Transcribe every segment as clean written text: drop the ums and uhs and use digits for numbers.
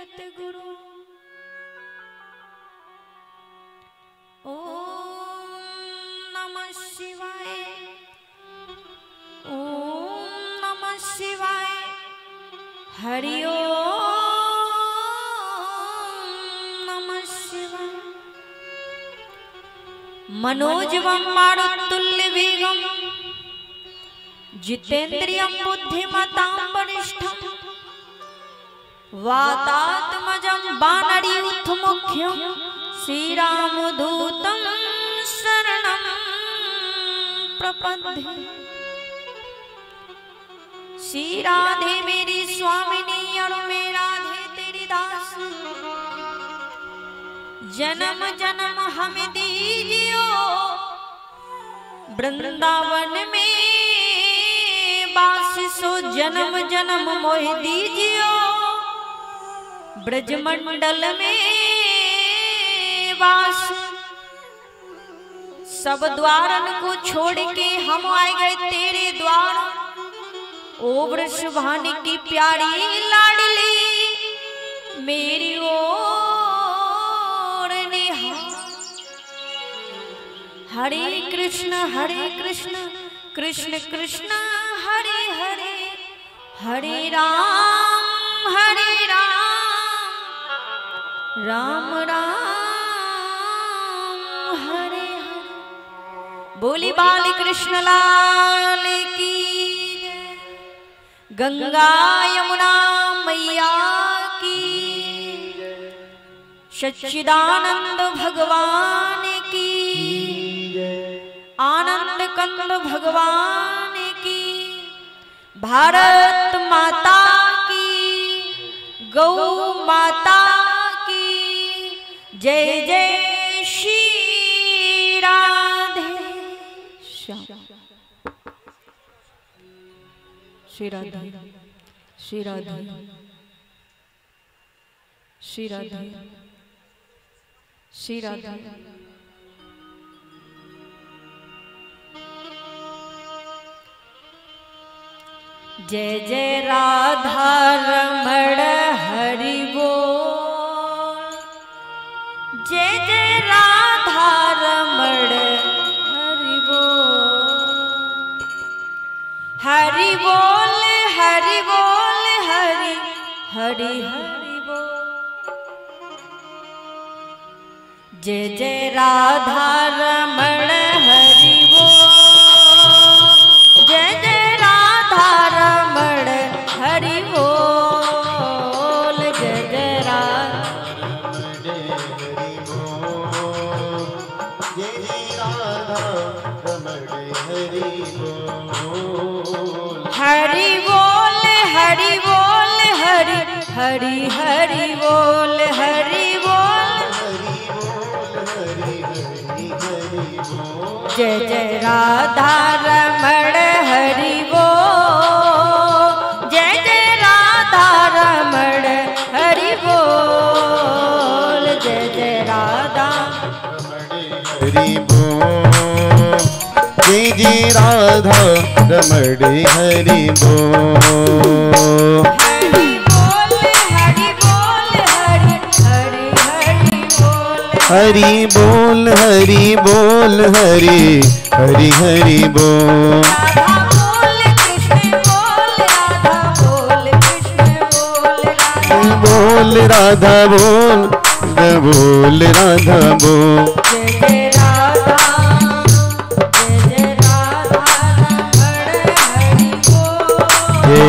मिलत गुरु। ओम नमः शिवाय, ओम नमः शिवाय। हरि ओम नमः शिवाय। मनोजवं मारुतुल्य वेगं जितेन्द्रियं बुद्धिमतां वरिष्ठं वातात्मजं वानरयूथमुख्यं श्रीरामदूतं शरणं प्रपद्ये। श्री राधे मेरी स्वामिनी और मैं राधे तेरी दास। जन्म जन्म हमें दीजियो वृंदावन में वास। सो जन्म जन्म मोह दीजियो ब्रजमंडल में वास। सब द्वारन को छोड़ के हम आए गए तेरे द्वार। ओ वृषभानु की प्यारी लाडली मेरी ओर निहार। हरे कृष्ण कृष्ण कृष्ण हरे हरे, हरे राम राम राम हरे हरे। बोली बाल कृष्ण लाल की। गंगा यमुना मैया की। सच्चिदानंद भगवान की। आनंद कंद भगवान की। भारत माता की। गौ माता की। जय जय श्री राधे श्याम। श्री राधे श्री राधे श्री राधे श्री राधे। जय जय राधा रमण हरि बोल। जय जय राधा रमण हरि बोल। हरि बोल हरि बोल हरि हरि हरि बोल। जय जय राधा रमण हरि बोल। जय जय राधा रमण हरि बोल। जय जय राधा हरि बोल। जय जय राधा रमण हरि बोल। हरि बोल हरि बोल हरि हरि हरि बोल। हरि बोल हरि हरि बोल। जय जय राधा रमण हरि बोल। जय जय राधा रमण हरि बोल। जय जय राधा हरि बोल। जय जय राधा रमण हरि बोल। हरि बोल हरि बोल हरि हरि हरि बोल। बोल राधा बोल बोल राधा बोल। जय जय राधा जय राधा रमण हरि बोल। जय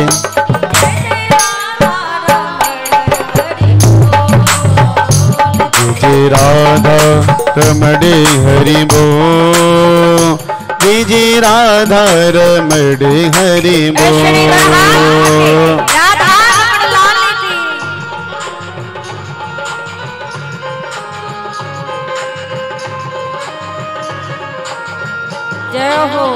जय राधा रमण हरि बोल। जय जय राधा रमण हरि बोल। जय जय राधा रमण हरि बोल। जय हो।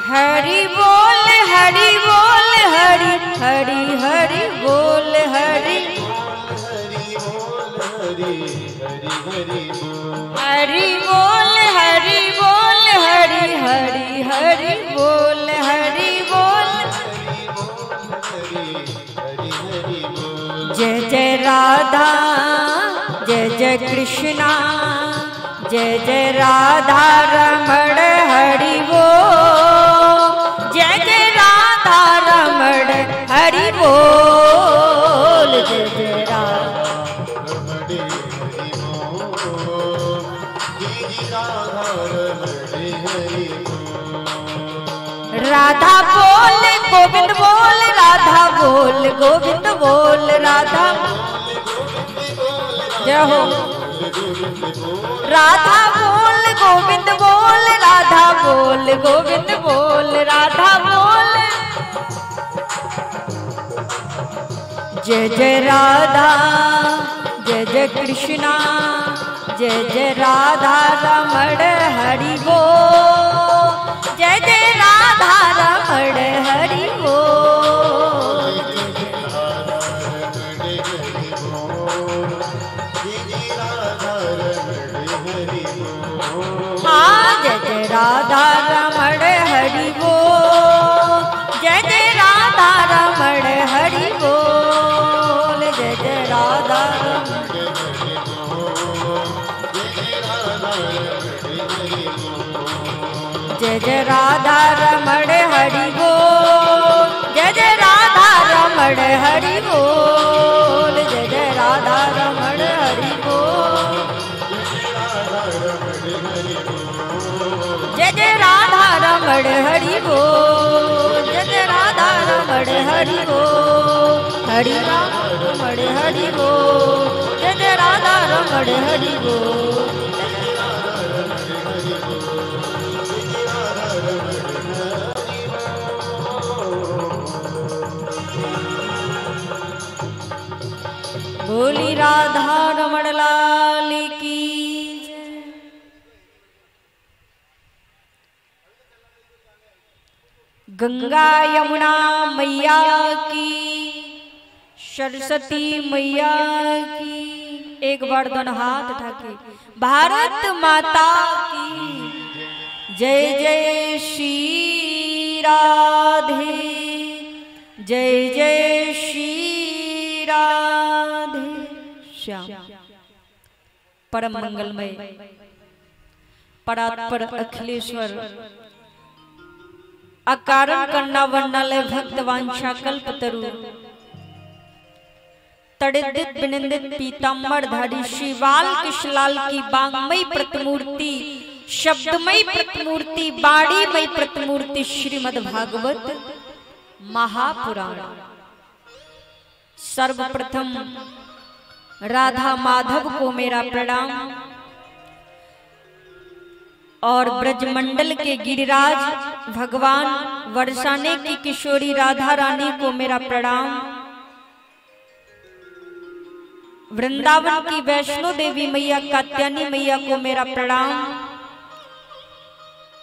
हरि हरि बोल हरि हरि बोल हरि बोल हरि हरि हरि बोल हरि बोल जय जय राधा जय जय कृष्णा जय जय राधा रमण हरि बोल जय जय राधा रमण हरि बोल जय जय राधा बोल गोविंद बोल राधा बोल गोविंद बोल राधा जय हो राधा बोल गोविंद बोल राधा बोल गोविंद बोल राधा बोल जय जय राधा जय जय कृष्णा जय जय राधा रमण हरि बोल जय जय राधा रमण हरि बोल हाँ जय जय राधा रमण हरि बोल जय जय राधा रमण हरि बोल जय जय राधा जय जय राधा रमण हरि बोल जय जय राधा रमण हरि बोल जय जय राधा रमण हरि बोल जय जय राधा रमण हरि बोल जय जय राधा रमण हरि बोल हरि राम रमण हरि बोल जय जय राधा रमण हरि बोल बोली राधा रमण लाल की जय। गंगा यमुना मैया की सरस्वती मैया की एक बार दोनों हाथ उठा के भारत माता की जय जय श्री राधे जय जय श्री राधे श्याम परम मंगलमय परात्पर अखिलेश्वर अकारण करना वर्णालय भक्त वांछा कल्प तरु तड़िदित विनिंदित पीताम्बर धारी श्री बाल कृष्णलाल की बांगमयी प्रतिमूर्ति शब्दमयी प्रतिमूर्ति बाणीमयी प्रतिमूर्ति श्रीमद् भागवत महापुराण। सर्वप्रथम राधा माधव को मेरा प्रणाम और ब्रजमंडल के गिरिराज भगवान बरसाने की किशोरी राधा रानी को मेरा प्रणाम। वृंदावन की वैष्णो देवी मैया कात्यायनी मैया को मेरा प्रणाम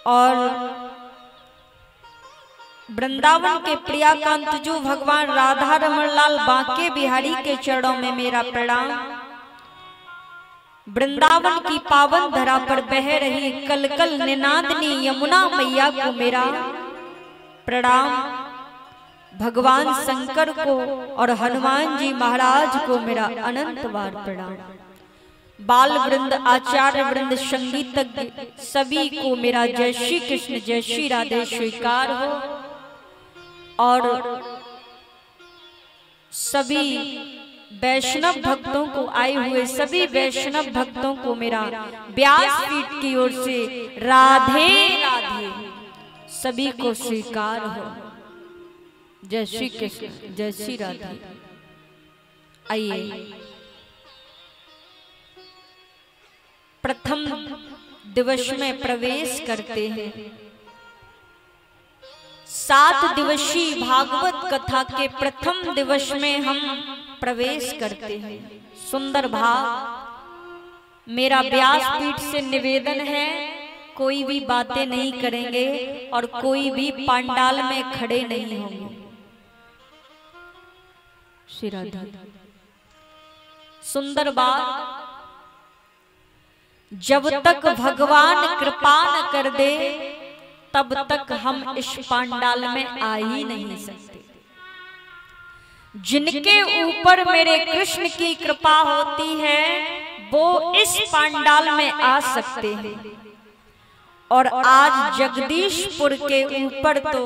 और वृंदावन के प्रियाकांत जो भगवान राधा रमण लाल बांके बिहारी के चरणों में मेरा प्रणाम। वृंदावन की पावन धरा पर बह रही कलकल निनादनी यमुना मैया को मेरा प्रणाम। भगवान शंकर को और हनुमान जी महाराज को मेरा अनंत बार प्रणाम। बाल वृंद आचार्य वृंद संगीतज्ञ सभी को मेरा जय श्री कृष्ण जय श्री राधे स्वीकार हो और सभी वैष्णव भक्तों को आए हुए सभी वैष्णव भक्तों को मेरा व्यासपीठ की ओर से राधे राधे सभी को स्वीकार हो। जय श्री कृष्ण जय श्री राधे। आइए प्रथम दिवस में प्रवेश करते हैं। 7 दिवसीय भागवत कथा के प्रथम दिवस में हम प्रवेश करते हैं। सुंदर भाव मेरा व्यासपीठ से निवेदन है, कोई भी बातें नहीं करेंगे और कोई भी पंडाल में खड़े नहीं होंगे। श्री राधा। सुंदर बात, जब तक भगवान कृपा न कर दे तब तक हम इस पांडाल में आ ही नहीं सकते। जिनके ऊपर मेरे कृष्ण की कृपा होती है वो इस पांडाल में आ सकते हैं। और आज जगदीशपुर के ऊपर तो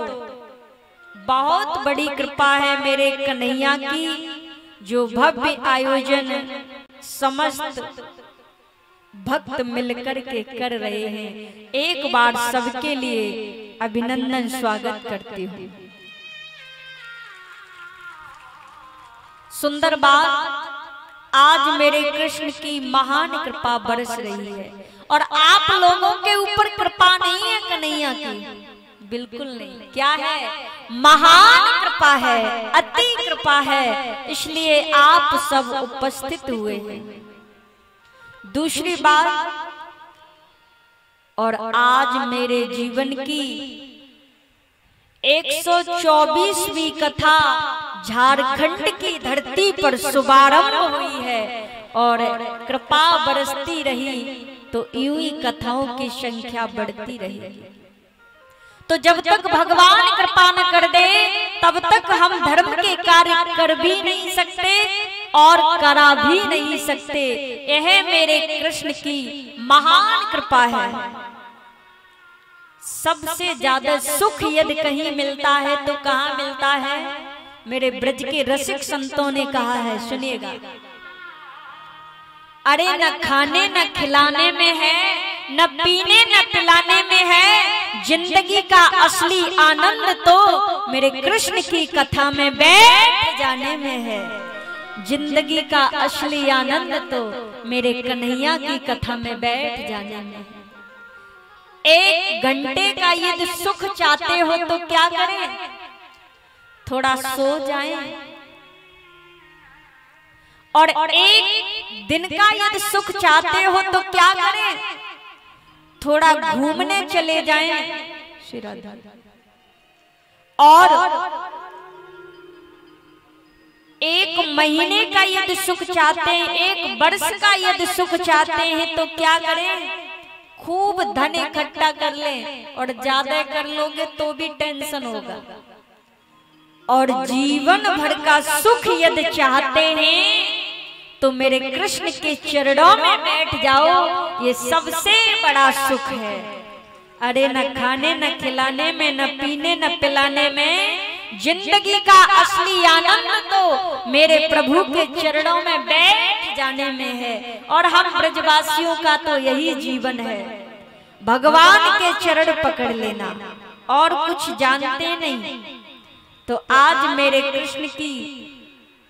बहुत बड़ी कृपा है मेरे कन्हैया की, जो भव्य आयोजन समस्त भक्त मिलकर के कर रहे हैं। एक बार सबके लिए अभिनंदन स्वागत करती हूँ। सुंदर बात, आज मेरे कृष्ण की महान कृपा बरस रही है और आप लोगों के ऊपर कृपा नहीं है कन्हैया की, बिल्कुल नहीं। क्या है? महान कृपा है, अति कृपा है, इसलिए आप सब उपस्थित हुए हैं। दूसरी बात, और आज मेरे जीवन की 124वीं कथा झारखंड की धरती पर शुभारंभ हुई है और कृपा बरसती रही तो यूं ही कथाओं की संख्या बढ़ती रहेगी। तो जब तक भगवान कृपा न कर दे तब तक हम धर्म के कार्य कर भी नहीं सकते और करा भी नहीं सकते। यह मेरे कृष्ण की महान कृपा है। सबसे ज्यादा सुख यदि कहीं मिलता है तो कहाँ मिलता है? मेरे ब्रज के रसिक संतों ने कहा है, सुनिएगा। अरे न खाने न खिलाने में है, न पीने न पिलाने में है, जिंदगी का असली आनंद तो मेरे कृष्ण की कथा में बैठ जाने में है। जिंदगी का असली आनंद तो मेरे कन्हैया की कथा में बैठ जाने में है। 1 घंटे का यदि सुख चाहते हो तो क्या करें? थोड़ा सो जाएं। और 1 दिन का यदि सुख चाहते हो तो क्या करें? थोड़ा घूमने चले जाएं। श्री राधा। और 1 महीने का यदि सुख चाहते हैं, 1 वर्ष का यदि सुख चाहते हैं तो क्या करें? खूब धन इकट्ठा कर लें, और ज्यादा कर लोगे तो भी टेंशन होगा। और जीवन भर का सुख यदि चाहते हैं तो मेरे कृष्ण के चरणों में बैठ जाओ, ये सबसे बड़ा सुख है। अरे न खाने न खिलाने में, न पीने न पिलाने में, जिंदगी का असली आनंद तो मेरे प्रभु के चरणों में बैठ जाने में है। और हम ब्रजवासियों का तो यही जीवन है, भगवान के चरण पकड़ लेना, और कुछ जानते नहीं। तो आज मेरे कृष्ण की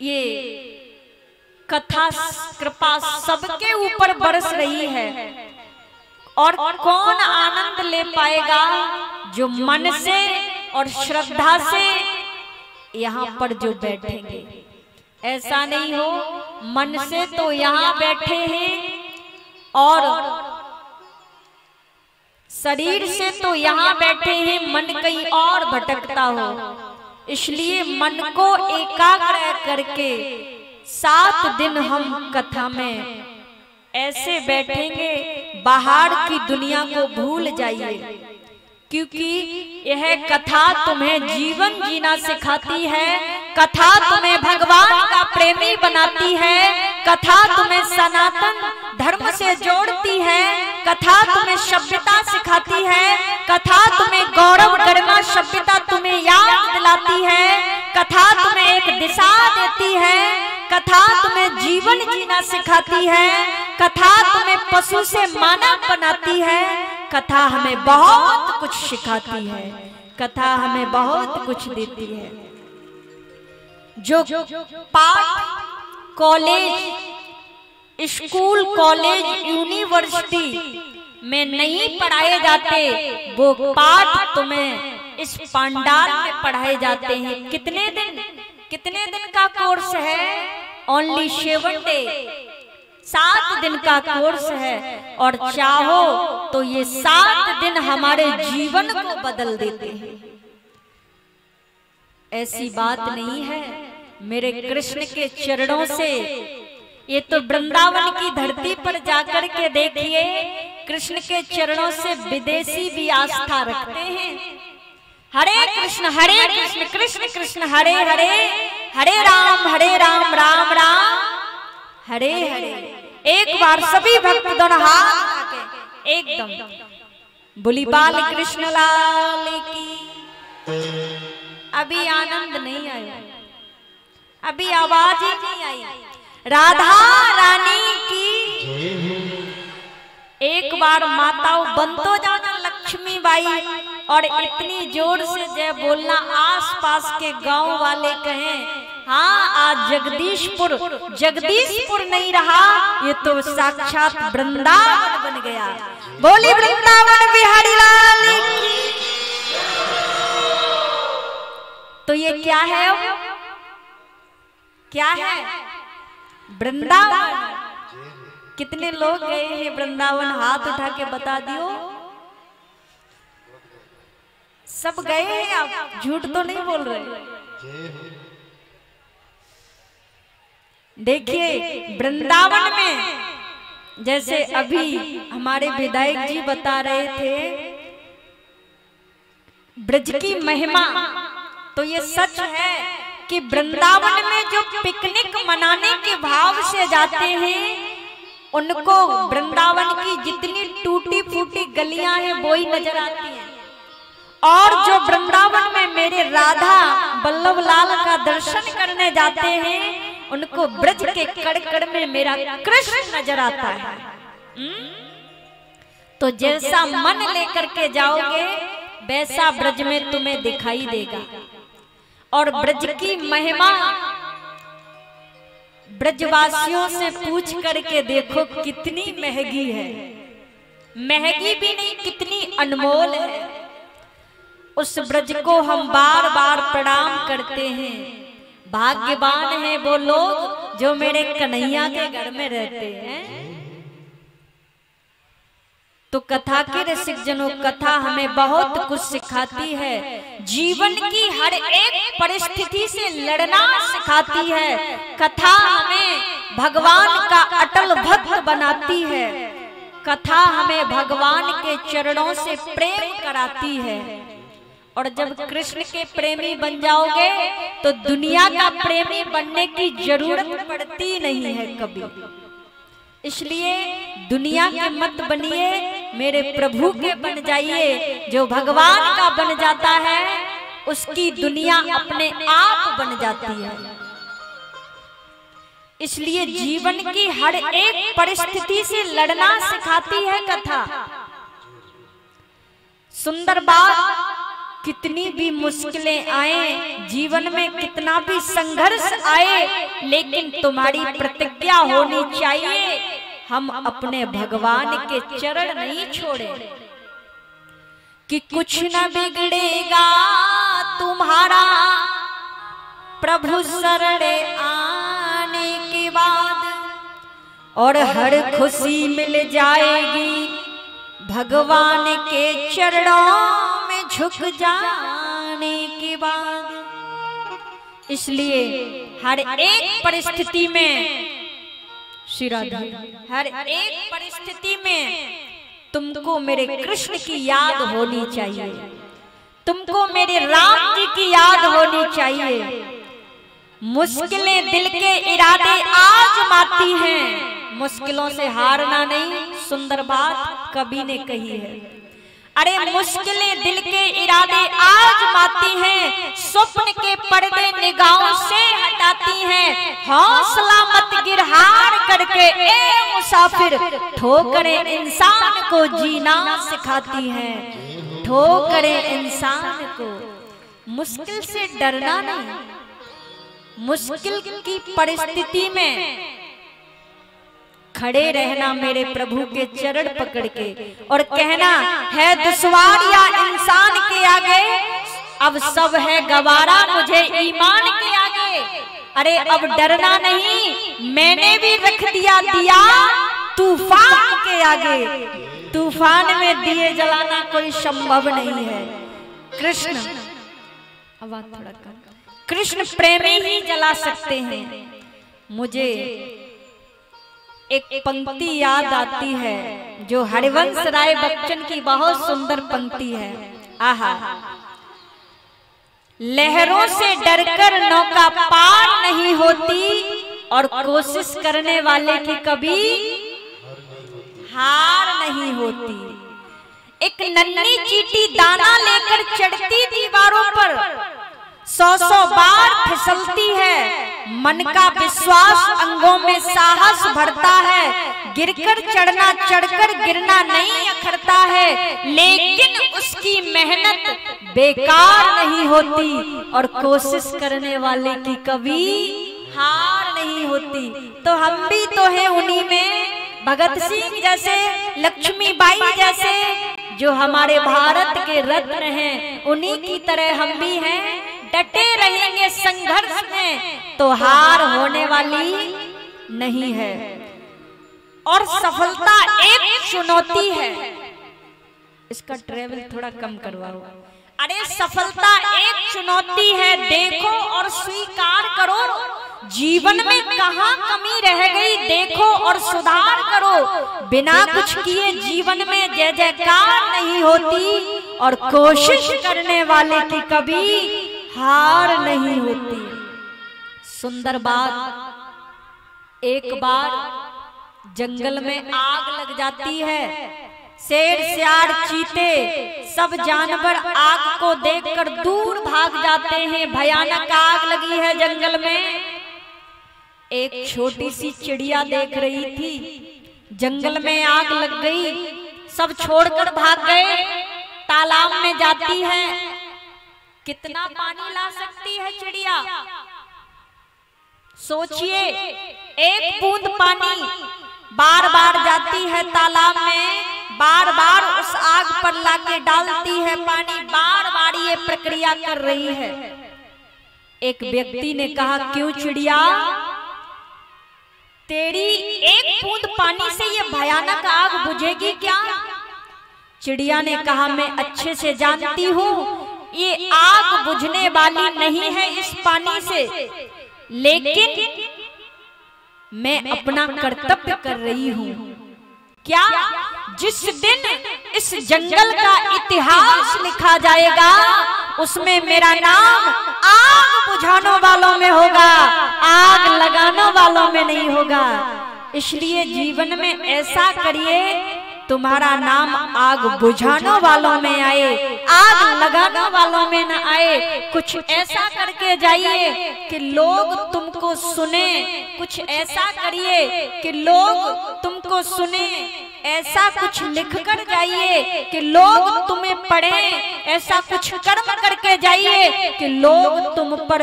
ये कथा कृपा सबके ऊपर बरस रही है। और कौन आनंद ले पाएगा? जो मन से और श्रद्धा से यहाँ पर जो बैठेंगे। ऐसा नहीं हो मन से तो यहाँ बैठे हैं और शरीर से तो यहाँ बैठे हैं, मन कहीं और भटकता हो। इसलिए मन को एकाग्र करके 7 दिन हम कथा में ऐसे बैठेंगे, बाहर की दुनिया को भूल जाइए, क्योंकि यह कथा तुम्हें जीवन जीना सिखाती है। कथा तुम्हें भगवान का प्रेमी बनाती है। कथा तुम्हें सनातन धर्म से जोड़ती है। कथा तुम्हें सभ्यता सिखाती है। कथा तुम्हें गौरव गरिमा सभ्यता तुम्हें याद दिलाती है। कथा तुम्हें एक दिशा देती है। कथा तुम्हें जीवन जीना सिखाती है। कथा तुम्हें पशु से मानव बनाती है। कथा हमें बहुत कुछ सिखाती है। कथा हमें बहुत कुछ देती है। जो पाठ कॉलेज, स्कूल, कॉलेज, यूनिवर्सिटी में नहीं पढ़ाए जाते, वो पाठ तुम्हें इस पंडाल में पढ़ाए जाते हैं। कितने दिन का कोर्स है? ओनली 7 डे, 7 दिन का कोर्स है। और चाहो तो ये 7 दिन हमारे जीवन को बदल देते हैं। ऐसी बात नहीं है मेरे कृष्ण के चरणों से, ये तो वृंदावन की धरती पर जाकर के देखिए, कृष्ण के चरणों से विदेशी भी आस्था रखते हैं। हरे कृष्ण कृष्ण कृष्ण हरे हरे, हरे राम राम राम हरे हरे। एक बार सभी भक्त दोनों हाथ उठा के एकदम बोली बाल कृष्ण लाल की। अभी आनंद नहीं आया, अभी आवाज ही नहीं आई। राधा रानी की एक बार माताओं बंतो जाना लक्ष्मी बाई, और इतनी जोर से जय बोलना आसपास के गांव वाले कहें हाँ आज जगदीशपुर नहीं रहा, ये तो साक्षात वृंदावन बन गया। बोली वृंदावन बिहारी लाल की। तो ये क्या है, क्या है वृंदावन। कितने लोग गए हैं वृंदावन, हाथ उठा के बता दियो। सब गए हैं, आप झूठ तो नहीं बोल रहे। देखिए वृंदावन में जैसे अभी हमारे विधायक जी बता रहे थे ब्रज की महिमा, तो ये सच है कि वृंदावन में जो पिकनिक मनाने के भाव से जाते हैं उनको वृंदावन की जितनी टूटी फूटी गलियां हैं वो ही नजर आती हैं। और जो वृंदावन में मेरे राधा वल्लभ लाल का दर्शन करने जाते हैं उनको ब्रज के कड़ में मेरा कृष्ण नजर आता है। तो जैसा मन लेकर के जाओगे वैसा ब्रज में तुम्हें दिखाई देगा। और ब्रज की महिमा ब्रजवासियों से पूछ करके देखो कितनी महंगी है, महंगी भी नहीं कितनी अनमोल है। उस ब्रज को हम बार बार प्रणाम करते हैं। भाग्यवान है वो लोग जो मेरे कन्हैया के घर में रहते हैं। तो कथा के रसिक जनों, कथा हमें बहुत कुछ सिखाती है। जीवन की हर एक परिस्थिति से लड़ना सिखाती है। कथा हमें भगवान का अटल भक्त बनाती है। कथा हमें भगवान के चरणों से प्रेम कराती है। और जब कृष्ण के प्रेमी बन जाओगे तो दुनिया का प्रेमी बनने की जरूरत पड़ती नहीं है कभी। इसलिए दुनिया के मत बनिए, मेरे प्रभु के बन जाइए। जो भगवान का बन जाता है उसकी दुनिया अपने आप बन जाती है। इसलिए जीवन की हर एक परिस्थिति से लड़ना सिखाती है कथा। सुंदर बात, कितनी भी मुश्किलें आए जीवन में, कितना भी संघर्ष आए, लेकिन तुम्हारी प्रतिज्ञा होनी चाहिए हम अपने भगवान के चरण नहीं छोड़े। कि कुछ न बिगड़ेगा तुम्हारा प्रभु शरण आने के बाद, और हर खुशी मिल जाएगी भगवान के चरणों में झुक जाने के बाद। इसलिए हर एक परिस्थिति में श्री राधा, हर एक परिस्थिति में तुमको मेरे कृष्ण की याद होनी चाहिए, तुमको मेरे राम जी की याद होनी चाहिए। मुश्किलें दिल के इरादे आजमाती हैं, मुश्किलों से हारना नहीं, सुंदर बात कवि ने कही है। अरे मुश्किलें दिल के इरादे आजमाती हैं, स्वप्न के पर्दे निगाहों से हटाती हैं। हौसला मत गिर हार करके ए मुसाफिर, ठोकरें इंसान को जीना सिखाती हैं। ठोकरें इंसान को, मुश्किल से डरना नहीं, मुश्किल की परिस्थिति में खड़े रहना मेरे प्रभु के चरण पकड़ के, और कहना है दुश्वार या इंसान के आगे, अब सब है गवारा मुझे ईमान के आगे। अरे अब डरना नहीं, मैंने भी रख दिया दिया तूफान के आगे। तूफान में दिए जलाना कोई संभव नहीं है। कृष्ण, आवाज थोड़ा कर, कृष्ण प्रेमी ही जला सकते हैं। मुझे एक पंक्ति याद आती है जो हरिवंश राय बच्चन की बहुत सुंदर पंक्ति है। आहा, लहरों से डरकर नौका पार नहीं होती और कोशिश करने वाले की कभी हार नहीं होती। एक नन्ही चींटी दाना लेकर चढ़ती दीवारों पर 100 बार फिसलती है, मन का विश्वास अंगों में साहस भरता है, गिरकर चढ़ना चढ़कर गिरना नहीं अखरता है, लेकिन उसकी मेहनत बेकार नहीं होती और कोशिश करने वाले की कभी हार नहीं होती। तो हम भी तो हैं उन्हीं में, भगत सिंह जैसे, लक्ष्मीबाई जैसे, जो हमारे भारत के रत्न हैं, उन्हीं की तरह हम भी हैं। डटे रहेंगे संघर्ष में तो हार होने वाली नहीं है। और सफलता एक चुनौती है। इसका ट्रेवल थोड़ा कम करवाओ। अरे सफलता एक चुनौती है, देखो और स्वीकार करो। जीवन में कहाँ कमी रह गई देखो और सुधार करो। बिना कुछ किए जीवन में जय जयकार नहीं होती और कोशिश करने वाले की कभी हार नहीं होती। सुंदर बात, एक बार जंगल में आग लग जाती है। शेर, सियार, चीते सब जानवर आग को देखकर दूर भाग जाते हैं। भयानक आग लगी है जंगल में। एक छोटी सी चिड़िया देख रही थी, जंगल में आग लग गई, सब छोड़कर भाग गए। तालाब में जाती है, कितना पानी ला सकती है चिड़िया? सोचिए, एक बूंद पानी। बार बार जाती है तालाब में, बार बार उस आग पर लाके डालती है पानी, बार बार ये प्रक्रिया कर रही है। एक व्यक्ति ने कहा, क्यों चिड़िया, तेरी एक बूंद पानी से ये भयानक आग बुझेगी क्या? चिड़िया ने कहा, मैं अच्छे से जानती हूँ ये आग बुझने वाली नहीं है इस पानी से, लेकिन मैं अपना कर्तव्य कर रही हूँ। क्या? जिस दिन इस जंगल का इतिहास लिखा जाएगा उसमें मेरा नाम आग बुझाने वालों में होगा, आग लगाने वालों में नहीं होगा। इसलिए जीवन में ऐसा करिए तुम्हारा नाम आग बुझाने वालों में आए, आग लगाने वालों में न आए। कुछ ऐसा करके जाइए कि लोग तुमको सुने, कुछ ऐसा करिए कि लोग तुमको सुने, ऐसा कुछ लिख कर जाइए कि लोग तुम्हें पढ़ें, ऐसा कुछ कर्म करके जाइए कि लोग तुम पर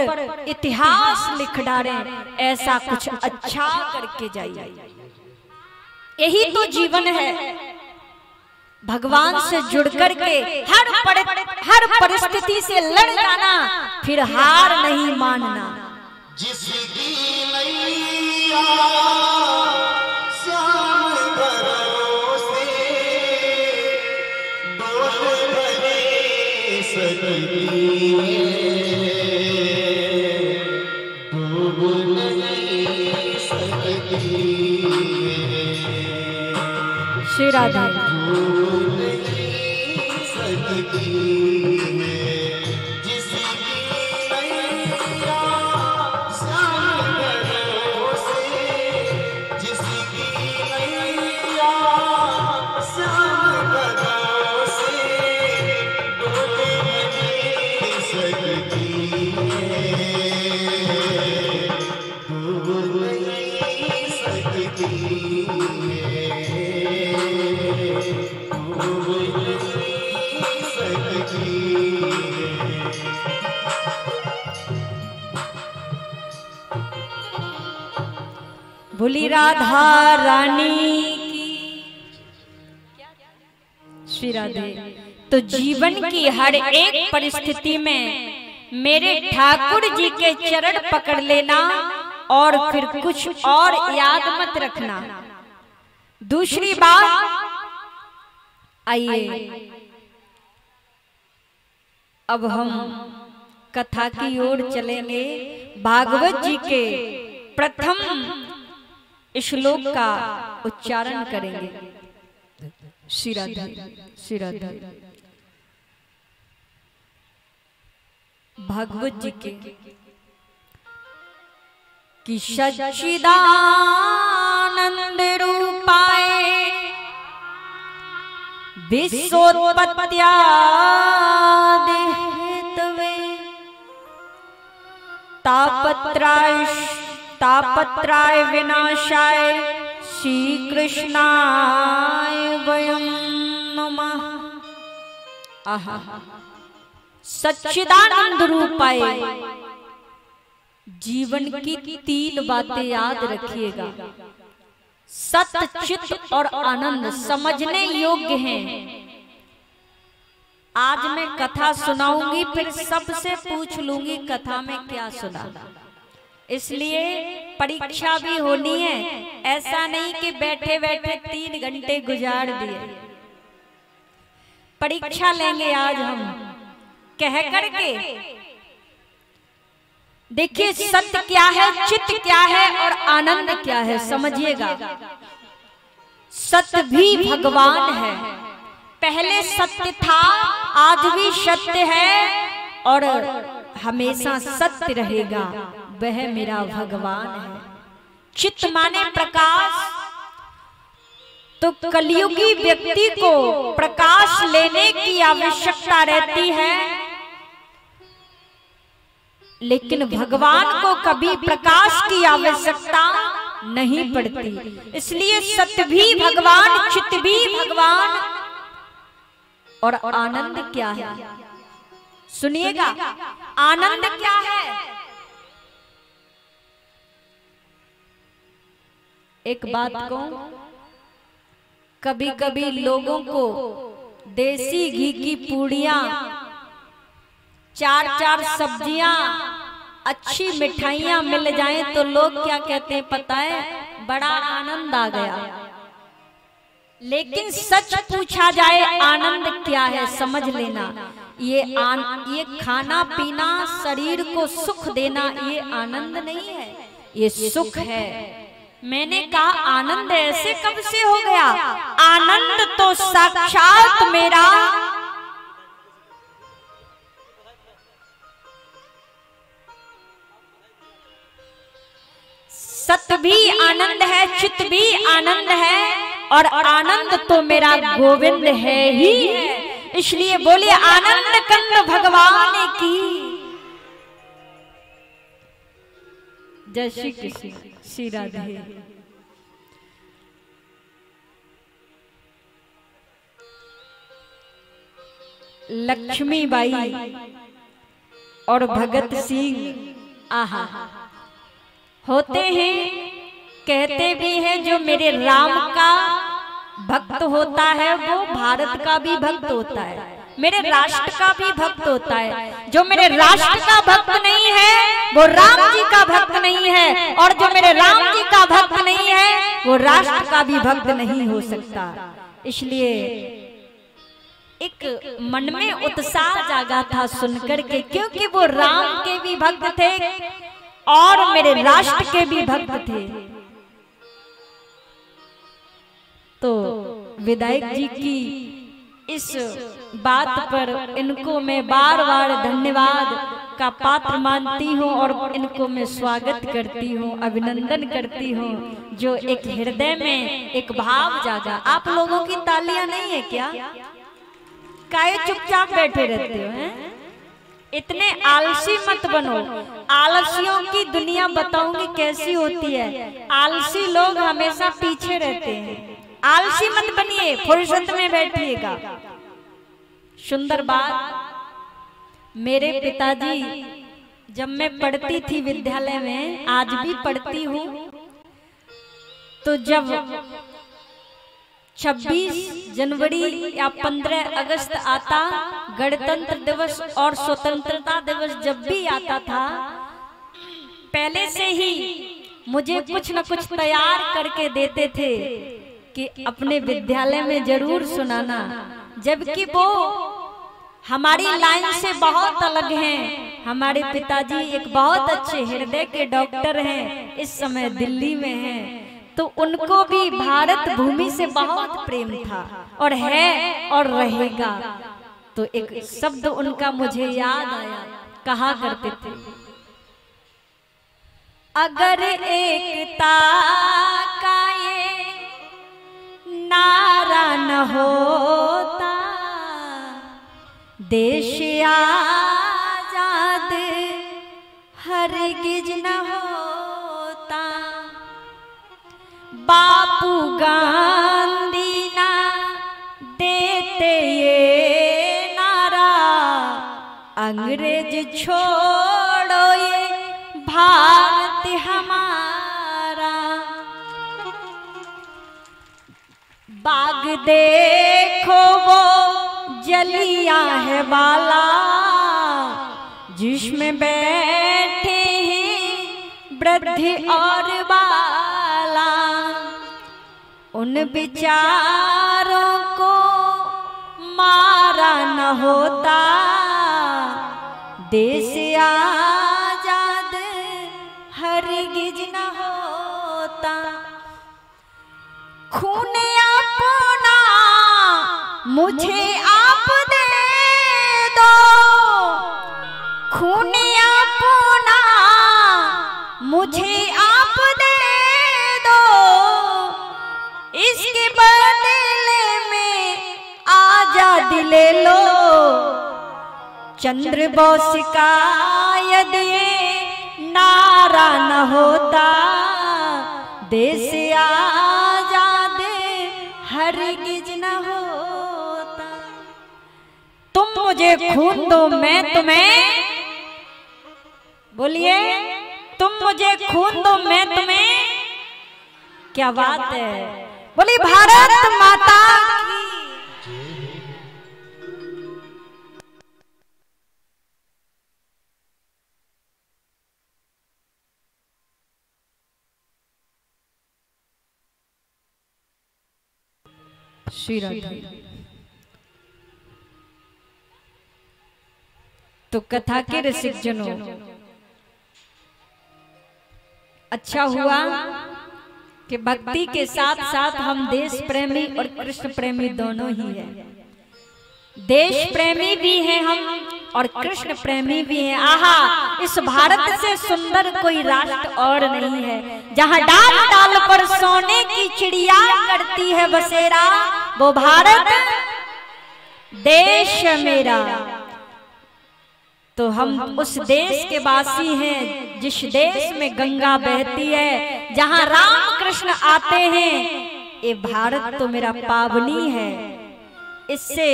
इतिहास लिख डालें, ऐसा कुछ अच्छा करके जाइए। यही तो जीवन है। भगवान से जुड़ करके हर परिस्थिति से लड़ जाना, फिर हार नहीं मानना। जिसकी नैया श्याम भरोसे डोल भरे सकती डूब नहीं सकती। श्री राधा बोली राधा रानी की। श्री राधे। तो जीवन की हर एक परिस्थिति में मेरे ठाकुर जी के चरण पकड़ लेना और फिर कुछ और याद मत रखना। दूसरी बात, आइए अब हम कथा की ओर चलेंगे। भागवत जी के प्रथम श्लोक का उच्चारण करेंगे। श्री राधे श्री राधे। भागवत जी के कि सच्चिदानंद रूपाय विश्वोत्पत्त्यादि हेतवे तापत्राय विनाशाय श्री कृष्णाय वयं नमः। आहा, सच्चिदानंद रूपाय। जीवन की 3 बातें याद रखिएगा। सत्य, चित्त और आनंद समझने योग्य हैं। आज मैं कथा सुनाऊंगी, फिर सबसे पूछ लूंगी कथा में क्या सुना, इसलिए परीक्षा भी होनी है। ऐसा नहीं कि बैठे बैठे 3 घंटे गुजार दिए। परीक्षा लेंगे आज हम कह करके। देखिए सत्य क्या है, चित्त क्या है और आनंद क्या है, समझिएगा। सत्य भी भगवान है। पहले सत्य था, आज भी सत्य है और हमेशा सत्य रहेगा। वह मेरा भगवान है। चित्त माने प्रकाश। तो कलियुगी व्यक्ति को प्रकाश लेने की आवश्यकता रहती है, लेकिन भगवान को कभी प्रकाश की आवश्यकता नहीं पड़ती। इसलिए सत्य भी भगवान, चित्त भी भगवान और आनंद क्या है सुनिएगा। आनंद क्या है? एक बात को, कभी कभी लोगों को देसी घी की पूड़ियां, 4 सब्जियां, अच्छी मिठाइयां मिल जाएं तो लोग क्या कहते हैं पता है? बड़ा आनंद आ गया। लेकिन सच पूछा जाए आनंद क्या है, समझ लेना। ये खाना पीना, शरीर को सुख देना, ये आनंद नहीं है, ये सुख है। मैंने कहा आनंद ऐसे कब से हो गया? आनंद तो साक्षात मेरा सत्य भी आनंद है, चित्त भी आनंद है और आनंद तो मेरा गोविंद है ही है। इसलिए बोलिए आनंद कंद भगवान की जय। श्री कृष्ण, श्री राधे। लक्ष्मीबाई और भगत सिंह आहा होते हैं, कहते भी हैं जो मेरे राम का भक्त होता है वो भारत का भी भक्त होता है, मेरे राष्ट्र का भी भक्त होता है। जो मेरे राष्ट्र का भक्त नहीं है वो राम जी का भक्त नहीं है, और जो मेरे राम जी का भक्त नहीं है वो राष्ट्र का भी भक्त नहीं हो सकता। इसलिए एक मन में उत्साह जागा था सुनकर के, क्योंकि वो राम के भी भक्त थे और मेरे राष्ट्र के भी भक्त थे। तो विधायक जी की इस बात पर इनको मैं बार बार धन्यवाद का पात्र मानती हूँ और इनको मैं स्वागत करती हूँ, अभिनंदन करती हूँ। जो एक हृदय में एक भाव जागा। आप लोगों की तालियां नहीं है क्या? काहे चुपचाप बैठे रहते हो हैं? इतने आलसी मत बनो। आलसियों की दुनिया बताऊंगी कैसी होती है। आलसी लोग हमेशा पीछे रहते हैं। आलसी मत बनिए, फुर्सत में बैठिएगा। सुंदर बात, मेरे पिताजी जब मैं पढ़ती थी विद्यालय में, आज भी पढ़ती हूँ, तो जब 26 जनवरी या 15 अगस्त आता, गणतंत्र दिवस और स्वतंत्रता दिवस जब भी आता था, पहले से ही मुझे कुछ न कुछ तैयार करके देते थे कि अपने विद्यालय में जरूर सुनाना। जबकि वो हमारी लाइन से बहुत अलग हैं, हमारे पिताजी एक बहुत अच्छे हृदय के डॉक्टर हैं, इस समय दिल्ली में हैं, तो उनको भी भारत भूमि से बहुत प्रेम था और है और रहेगा। तो एक शब्द उनका मुझे याद आया, कहा करते थे, अगर एकता का ये नारा न होता, देश आजाद हरगिज न होता। बापू गांधी ना देते ये नारा, अंग्रेज छोड़ो ये भारत हमारा। बाग देखो वो जलिया है वाला, जिसमें बैठे हैं वृद्ध और बाला। उन बिचारों को मारा न होता, देश आजाद हरगिज न होता। खून अपना मुझे आप दे दो, खून अपना मुझे आप दे दो, इसके बदले में आजादी ले लो। चंद्र बोस का यदि नारा न होता, देश आजाद हरगिज न होता। तुम मुझे खून दो मैं तुम्हें, बोलिए, तुम मुझे खून दो मैं तुम्हें, क्या बात है, बोली भारत माता की। श्री राधे। तो कथा के रसिक जनों, अच्छा हुआ कि भक्ति के साथ साथ हम देश प्रेमी और कृष्ण प्रेमी दोनों ही हैं। देश प्रेमी भी हैं हम और कृष्ण प्रेमी भी हैं। आहा, इस भारत से सुंदर कोई राष्ट्र और नहीं है, जहां डाल डाल पर सोने की चिड़िया करती है बसेरा, वो भारत देश मेरा। तो हम उस देश के वासी हैं जिस देश में गंगा बहती है, जहां राम कृष्ण आते हैं। ये भारत तो मेरा पावनी है, इससे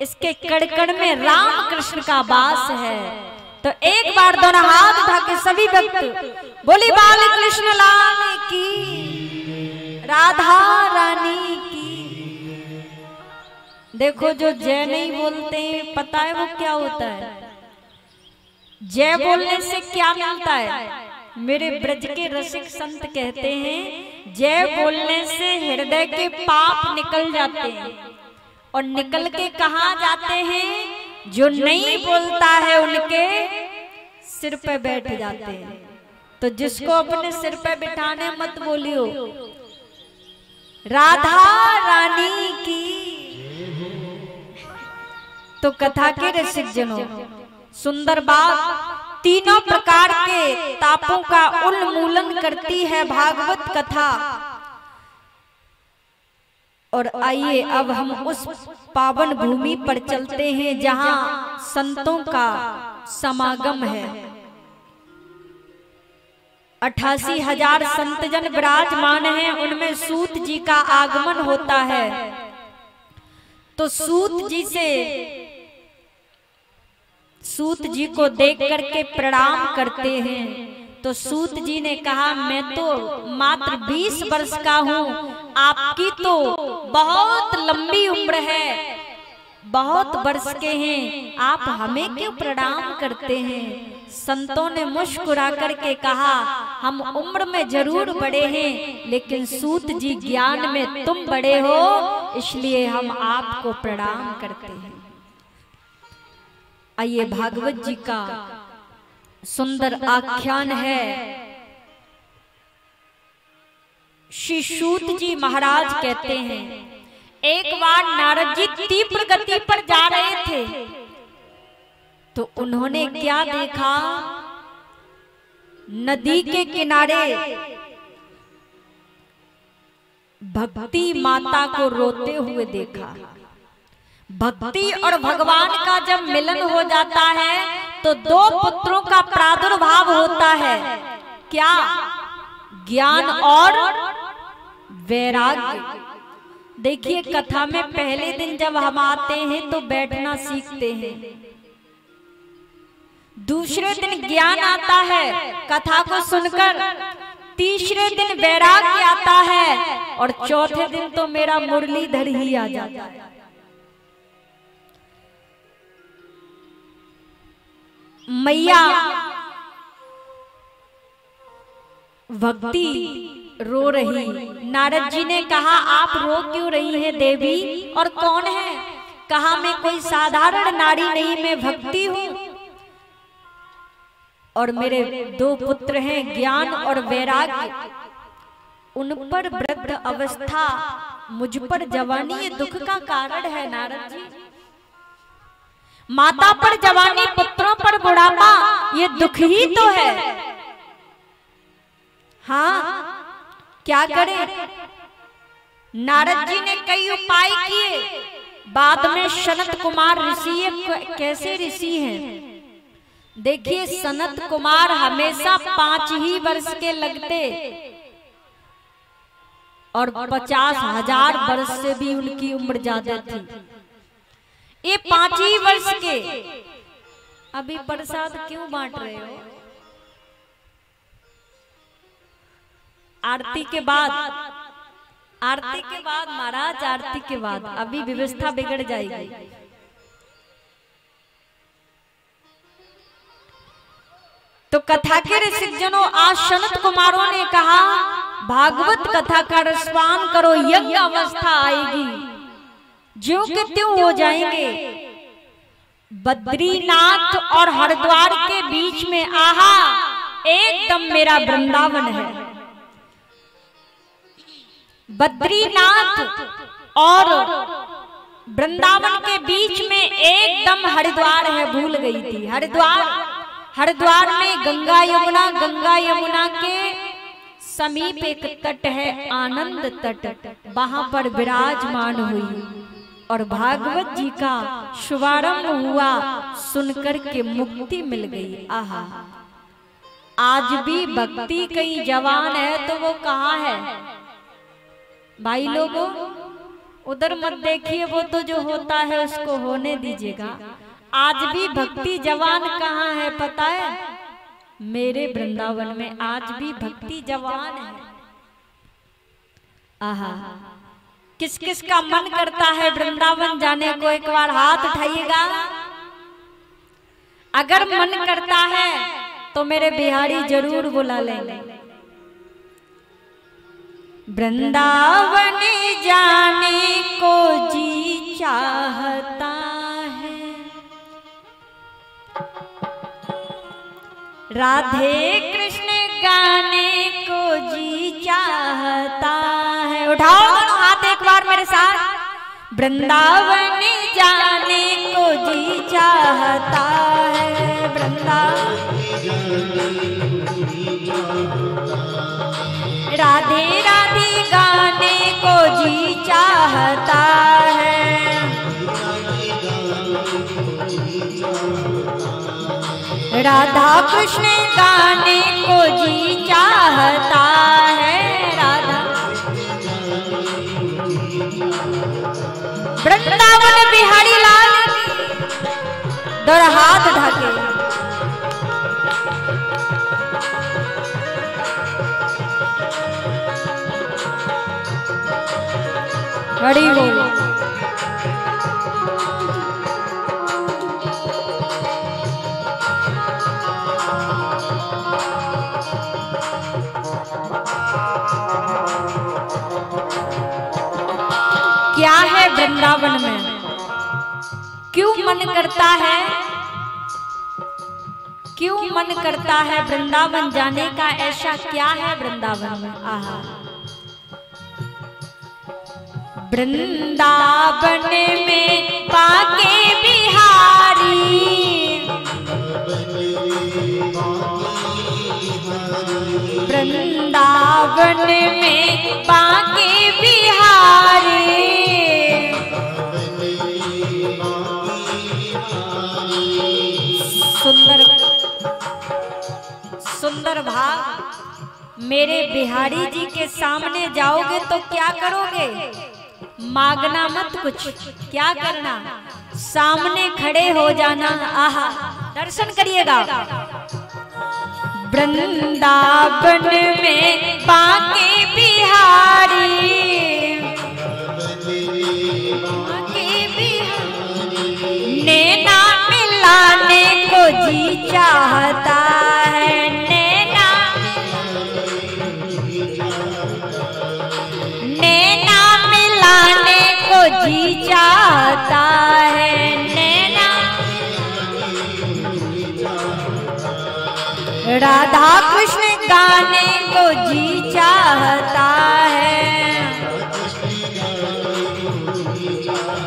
इसके कड़ में राम कृष्ण का वास है। तो एक बार दोनों हाथ उठा के सभी भक्त बोली बाल कृष्ण लाल की, राधा रानी की। देखो जो जय नहीं बोलते हैं, पता है वो क्या होता है? जय बोलने से क्या मिलता है? मेरे ब्रज के रसिक संत कहते हैं, जय बोलने से हृदय के पाप निकल जाते हैं, और निकल के कहाँ जाते हैं? जो नहीं बोलता है उनके सिर पे बैठ जाते हैं। तो जिसको अपने सिर पे बिठाने मत बोलियो, राधा रानी की। तो कथा के रसिक जनों, सुंदर बात तीनों प्रकार के तापों का उन्मूलन करती है भागवत कथा। और आइए अब हम उस पावन भूमि पर चलते हैं जहां संतों का समागम है। 88,000 संतजन विराजमान हैं, उनमें सूत जी का आगमन होता है। तो सूत जी को देख करके प्रणाम करते हैं। तो सूत जी ने कहा, मैं तो मात्र 20 वर्ष का हूँ, आपकी तो बहुत लंबी उम्र है, बहुत वर्ष के हैं, आप हमें क्यों प्रणाम करते हैं? संतों ने मुस्कुरा करके कहा, हम उम्र में जरूर बड़े हैं, लेकिन सूत जी ज्ञान में तुम बड़े हो, इसलिए हम आपको प्रणाम करते हैं। आइए भागवत जी का सुंदर आख्यान है। श्री सूत जी महाराज कहते हैं, एक बार नारद जी तीव्र गति पर जा रहे थे तो उन्होंने क्या देखा, नदी के किनारे भक्ति माता को रोते हुए देखा। भक्ति और भगवान का जब मिलन हो जाता है तो दो पुत्रों का प्रादुर्भाव होता है। क्या? ज्ञान और वैराग्य। देखिए, कथा में पहले दिन जब हम आते हैं तो बैठना सीखते हैं, दूसरे दिन ज्ञान आता है कथा को सुनकर, तीसरे दिन वैराग्य आता है और चौथे दिन तो मेरा मुरलीधर ही आ जाता है। मैया भक्ति रो रही। नारद जी ने कहा, आप रो क्यों रही हैं देवी, और कौन है? कहा, मैं कोई साधारण नारी नहीं, मैं भक्ति हूं और मेरे दो पुत्र हैं ज्ञान और वैराग्य। उन पर वृद्ध अवस्था, मुझ पर जवानी, ये दुख का कारण है नारद जी। माता पर जवानी, पुत्रों पर बुढ़ापा, ये दुख ही तो है। हाँ, क्या करें? नारद जी ने कई उपाय किए। बाद में सनत कुमार ऋषि, कैसे ऋषि हैं देखिए, सनत कुमार हमेशा 5 ही वर्ष के लगते और 50,000 वर्ष से भी उनकी उम्र ज्यादा थी। ये 5 ही वर्ष के। अभी प्रसाद क्यों बांट रहे हो? आरती के बाद, आरती के बाद महाराज, आरती के बाद, अभी व्यवस्था बिगड़ जाएगी। तो कथा के रसिकजनों, आज सनत कुमारों ने कहा, भागवत कथा का रसपान करो, यज्ञ अवस्था आएगी, ज्यों के त्यों हो जाएंगे। बद्रीनाथ और हरिद्वार के बीच में आहा, एकदम मेरा वृंदावन है। बद्रीनाथ और वृंदावन के बीच में एकदम हरिद्वार है, भूल गई थी। हरिद्वार में गंगा यमुना, गंगा यमुना के समीप एक तट है, आनंद तट, वहां पर विराजमान हुई और भागवत जी का शुभारंभ हुआ। सुनकर के मुक्ति मिल गई। आहा, आज भी भक्ति कहीं जवान है तो वो कहाँ है? भाई लोगों, उधर मत देखिए, वो तो जो होता है उसको होने दीजिएगा। आज भी भक्ति जवान कहाँ है पता है? मेरे वृंदावन में आज भी भक्ति जवान है। आहा, किस किस का मन करता है वृंदावन जाने को? एक बार हाथ उठाइएगा। अगर मन करता है तो मेरे बिहारी जरूर बुला लेंगे। वृंदावन जाने को जी चाहता है, राधे कृष्ण गाने को जी चाहता है। उठाओ दोनों हाथ एक बार मेरे साथ। वृंदावन जाने को जी चाहता है, वृंदावन राधे राधे गाने को जी चाहता है, राधा कृष्ण गाने को जी चाहता है, राधा। वृंदावन बिहारी लाल दर हाथ ढके। हरि बोल। क्या है वृंदावन में? क्यों मन करता है क्यों मन करता है वृंदावन जाने का, ऐसा क्या है वृंदावन में। आहा, वृंदावन में पाके बिहारी, वृंदावन में पाके बिहारी, सुंदर सुंदर भाव। मेरे बिहारी जी के सामने जाओगे तो क्या करोगे, मांगना मत कुछ, क्या करना, सामने खड़े हो जाना, आहा दर्शन करिएगा। वृंदावन में बांके बिहारी, बांके बिहारी, नैना मिलाने को जी चाहता है, नैना मिलाने को जी चाहता है, नैना राधा कृष्ण गाने को जी चाहता है।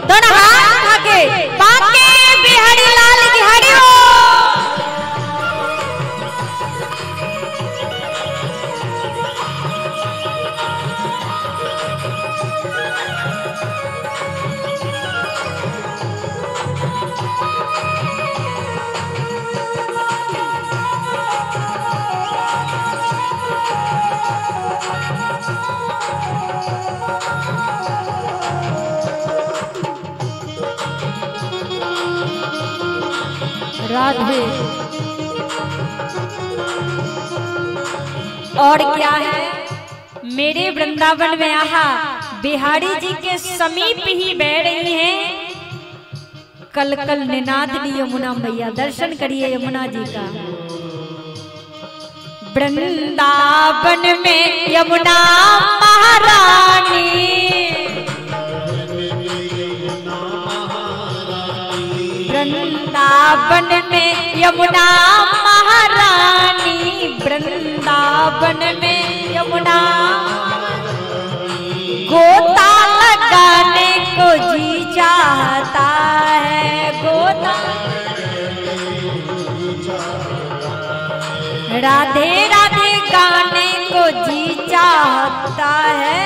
दोनों हाथ उठा के बांके बिहारी लाल की हरि हो। राधे। और क्या है, मेरे वृंदावन में आहा बिहारी जी के समीप ही बह रही हैं कल कल निनादनी यमुना मैया। दर्शन करिए यमुना जी का। वृंदावन में यमुना महारानी, वृंदावन में यमुना महारानी, वृंदावन में यमुना गोता लगाने को जी चाहता है, गोता राधे राधे गाने को जी चाहता है,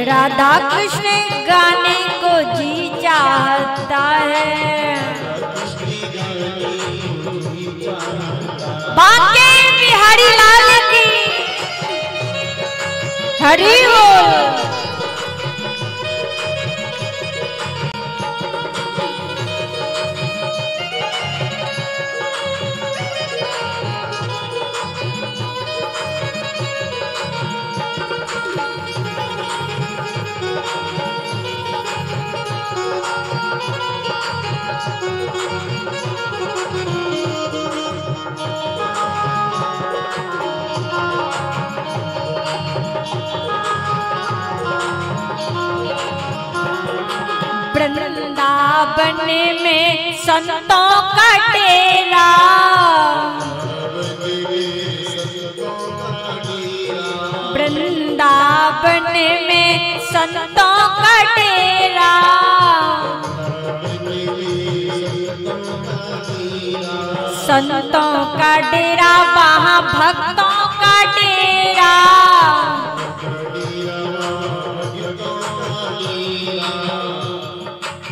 राधा कृष्ण गाने को जी चाहता है। बांके बिहारी लाल की हरि बोल। वृंदावन में संतों का डेरा, वृंदावन में संतों का डेरा, संतों का डेरा वहाँ भक्तों का डेरा।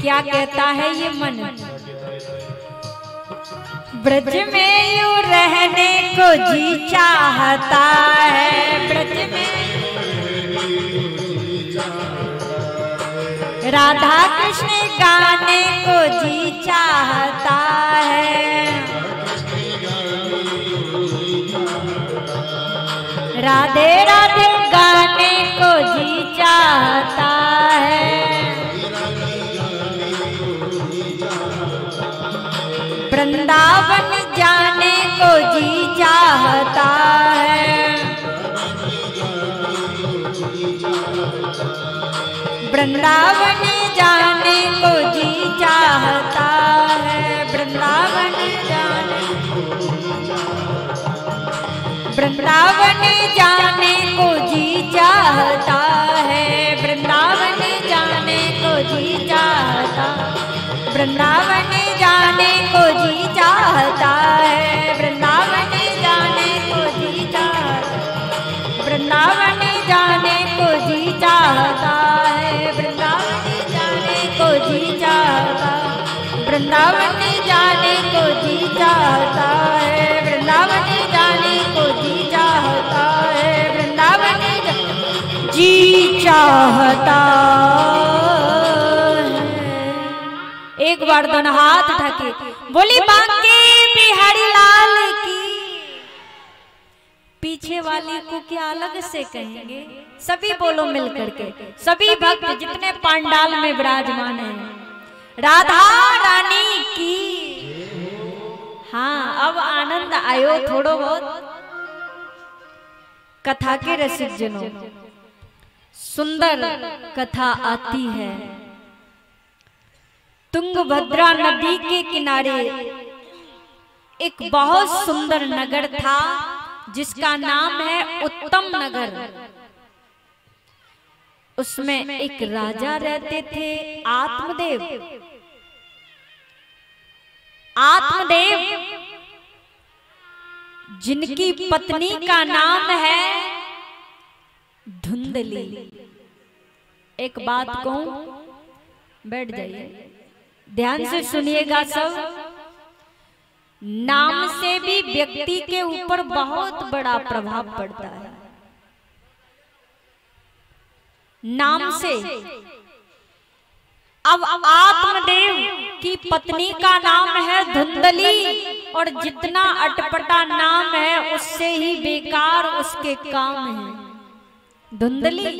क्या कहता है ये मन, ब्रज में यूं रहने को जी चाहता है, ब्रज में राधा कृष्ण गाने को जी चाहता है, राधे राधे गाने को जी चाहता है, वृंदावन जाने को जी चाहता है, वृंदावन जाने को जी चाहता वृंदावन जाने को जी चाहता है, वृंदावन जाने को जी चाहता, वृंदावन जाने को जी चाहता है, वृंदावन जाने को जी चाहता, वृंदावन जाने को जी चाहता है, वृंदावन जाने को जी चाहता, वृंदावन जाने को जी चाहता है, वृंदावन जाने को जी चाहता है, वृंदावन जी चाहता है। एक बार दोनों हाथ उठा के बोली बांके बिहारी लाल की। पीछे वाली को क्या अलग से कहेंगे, सभी बोलो मिल करके, सभी भक्त जितने पंडाल में विराजमान हैं, राधा रानी की। हाँ, अब आनंद आयो थोड़ो बहुत। कथा के रसिक जनों, सुंदर कथा आती है। तुंगभद्रा नदी के किनारे एक बहुत सुंदर नगर था जिसका नाम है उत्तम नगर। उसमें एक राजा रहते थे, आत्मदेव। आत्मदेव जिनकी पत्नी का नाम है धुंधली। एक बात कहूं, बैठ जाइए, ध्यान से सुनिएगा सब। नाम से भी व्यक्ति के ऊपर बहुत बड़ा प्रभाव पड़ता है। नाम से। अब आत्मदेव की पत्नी का नाम है धुंधली, और जितना अटपटा नाम है उससे ही बेकार उसके काम है। धुंधली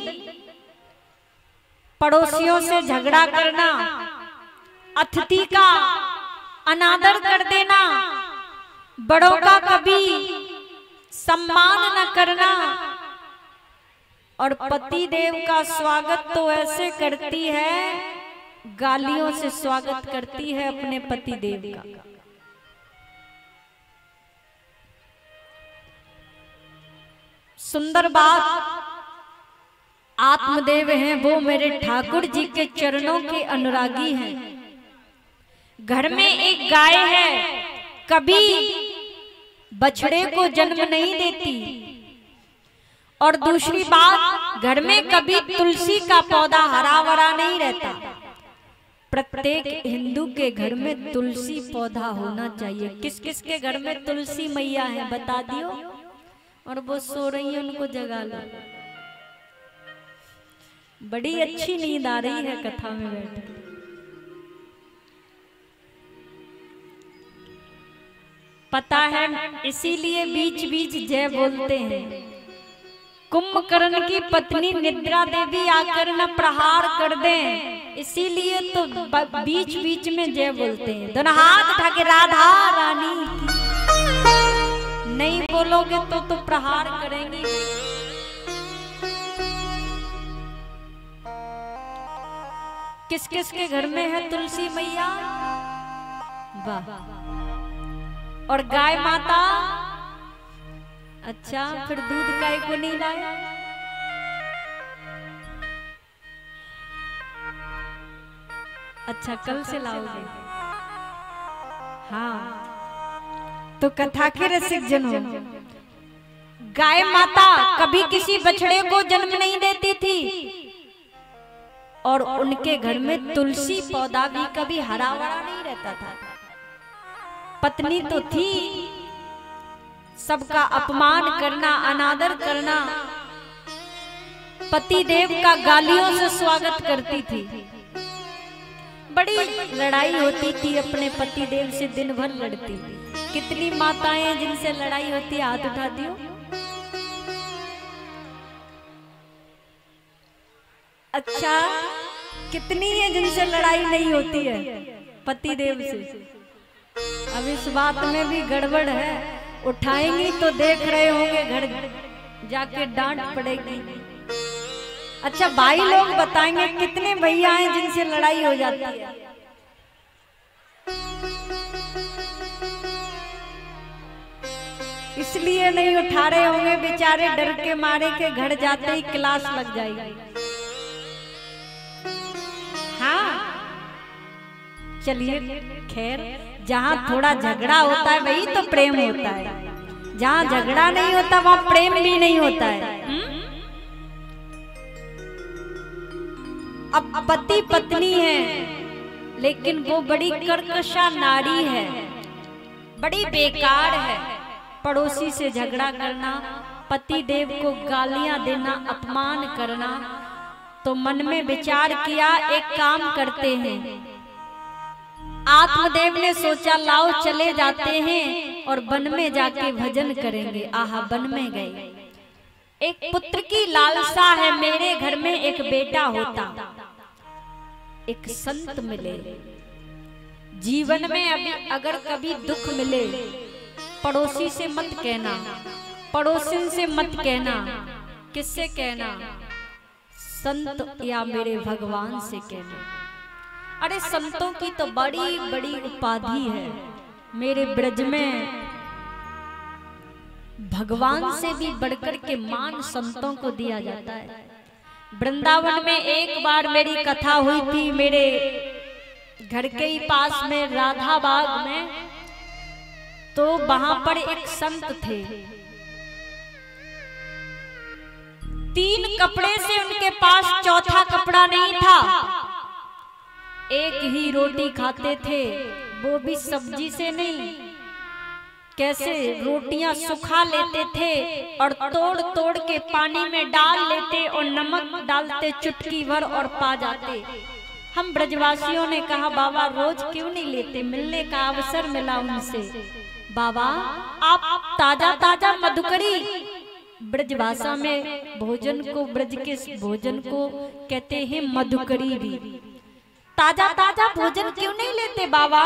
पड़ोसियों से झगड़ा करना, अतिथि का अनादर कर देना, बड़ों का कभी सम्मान न करना, और पति देव का स्वागत तो ऐसे करती है, गालियों से स्वागत करती है अपने पति देव का। सुंदर बात, आत्मदेव हैं वो मेरे ठाकुर जी के चरणों के अनुरागी हैं। घर में एक गाय है, कभी बछड़े को जन्म नहीं देती, और दूसरी बात, घर में कभी तुलसी का पौधा हरा भरा नहीं रहता। प्रत्येक हिंदू के घर में तुलसी पौधा होना चाहिए। किस किस के घर में तुलसी मैया है बता दियो, और वो सो रही है उनको जगा लो। बड़ी अच्छी नींद आ रही है कथा में बैठ। पता है इसीलिए बीच बीच जय बोलते हैं। कुंभकर्ण की पत्नी निद्रा देवी आकर न प्रहार कर दें, इसीलिए तो बीच बीच में जय बोलते हैं। दोनों हाथ उठा के राधा रानी की। नहीं बोलोगे तो प्रहार करेंगे। किस किस के घर में है तुलसी मैया? वाह। और गाय माता? अच्छा, फिर दूध गाय को नहीं लाया? अच्छा, कल से लाओगे? हाँ। तो कथा के रसिक जनों, गाय माता कभी किसी बछड़े को जन्म नहीं देती थी, और उनके घर में तुलसी पौधा भी कभी हरा भरा नहीं रहता था। पत्नी तो थी, सबका अपमान करना, अनादर करना, पति देव का गालियों से स्वागत करती थी। बड़ी लड़ाई होती थी अपने पति देव से, दिन भर लड़ती थी। कितनी माताएं हैं जिनसे लड़ाई होती है? हाथ उठा दियो। अच्छा, कितनी है जिनसे लड़ाई नहीं होती है पति देव से? अब इस बात में भी गड़बड़ है। उठाएंगी तो देख रहे होंगे, घर जाके डांट पड़ेगी। अच्छा, भाई लोग बताएंगे कितने भैया हैं जिनसे लड़ाई हो जाती है? इसलिए नहीं उठा रहे होंगे बेचारे, डर के मारे के घर जाते ही क्लास लग जाएगी। हाँ चलिए खैर, जहाँ थोड़ा झगड़ा होता है वही तो प्रेम होता है, जहाँ झगड़ा नहीं होता वहाँ प्रेम भी नहीं होता है। अब पति पत्नी है, लेकिन वो बड़ी कर्कशा नारी है, बड़ी बेकार है। पड़ोसी से झगड़ा करना, पति देव को गालियां देना, अपमान करना। तो मन में विचार किया एक काम करते हैं। आत्मदेव ने सोचा लाओ चले जाते हैं और वन में जाके भजन करेंगे। आहा, वन में गए। एक पुत्र की लालसा है, मेरे घर में एक बेटा होता, एक संत मिले। जीवन में अभी अगर कभी दुख मिले, पड़ोसी से मत कहना, पड़ोसिन से मत कहना, किससे कहना? संत या मेरे भगवान से कहना। अरे संतों की तो बड़ी बड़ी उपाधि है। मेरे ब्रज में भगवान से भी बढ़कर के मान संतों को दिया जाता है। वृंदावन में एक बार मेरी कथा हुई थी, मेरे घर के ही पास में राधा बाग में। तो वहां पर एक संत थे, 3 कपड़े से उनके पास चौथा कपड़ा नहीं था। एक ही रोटी खाते थे, वो भी सब्जी से नहीं। कैसे? रोटियां सुखा लेते थे और तोड़ तोड़ के पानी में डाल लेते और नमक डालते चुटकी भर और पा जाते। हम ब्रजवासियों ने कहा बाबा रोज क्यों नहीं लेते? मिलने का अवसर मिला उनसे। बाबा आप ताजा ताजा मधुकरी, ब्रजभाषा में भोजन को, ब्रज के भोजन को कहते हैं मधुकरी भी। ताजा ताजा भोजन क्यों नहीं लेते बाबा?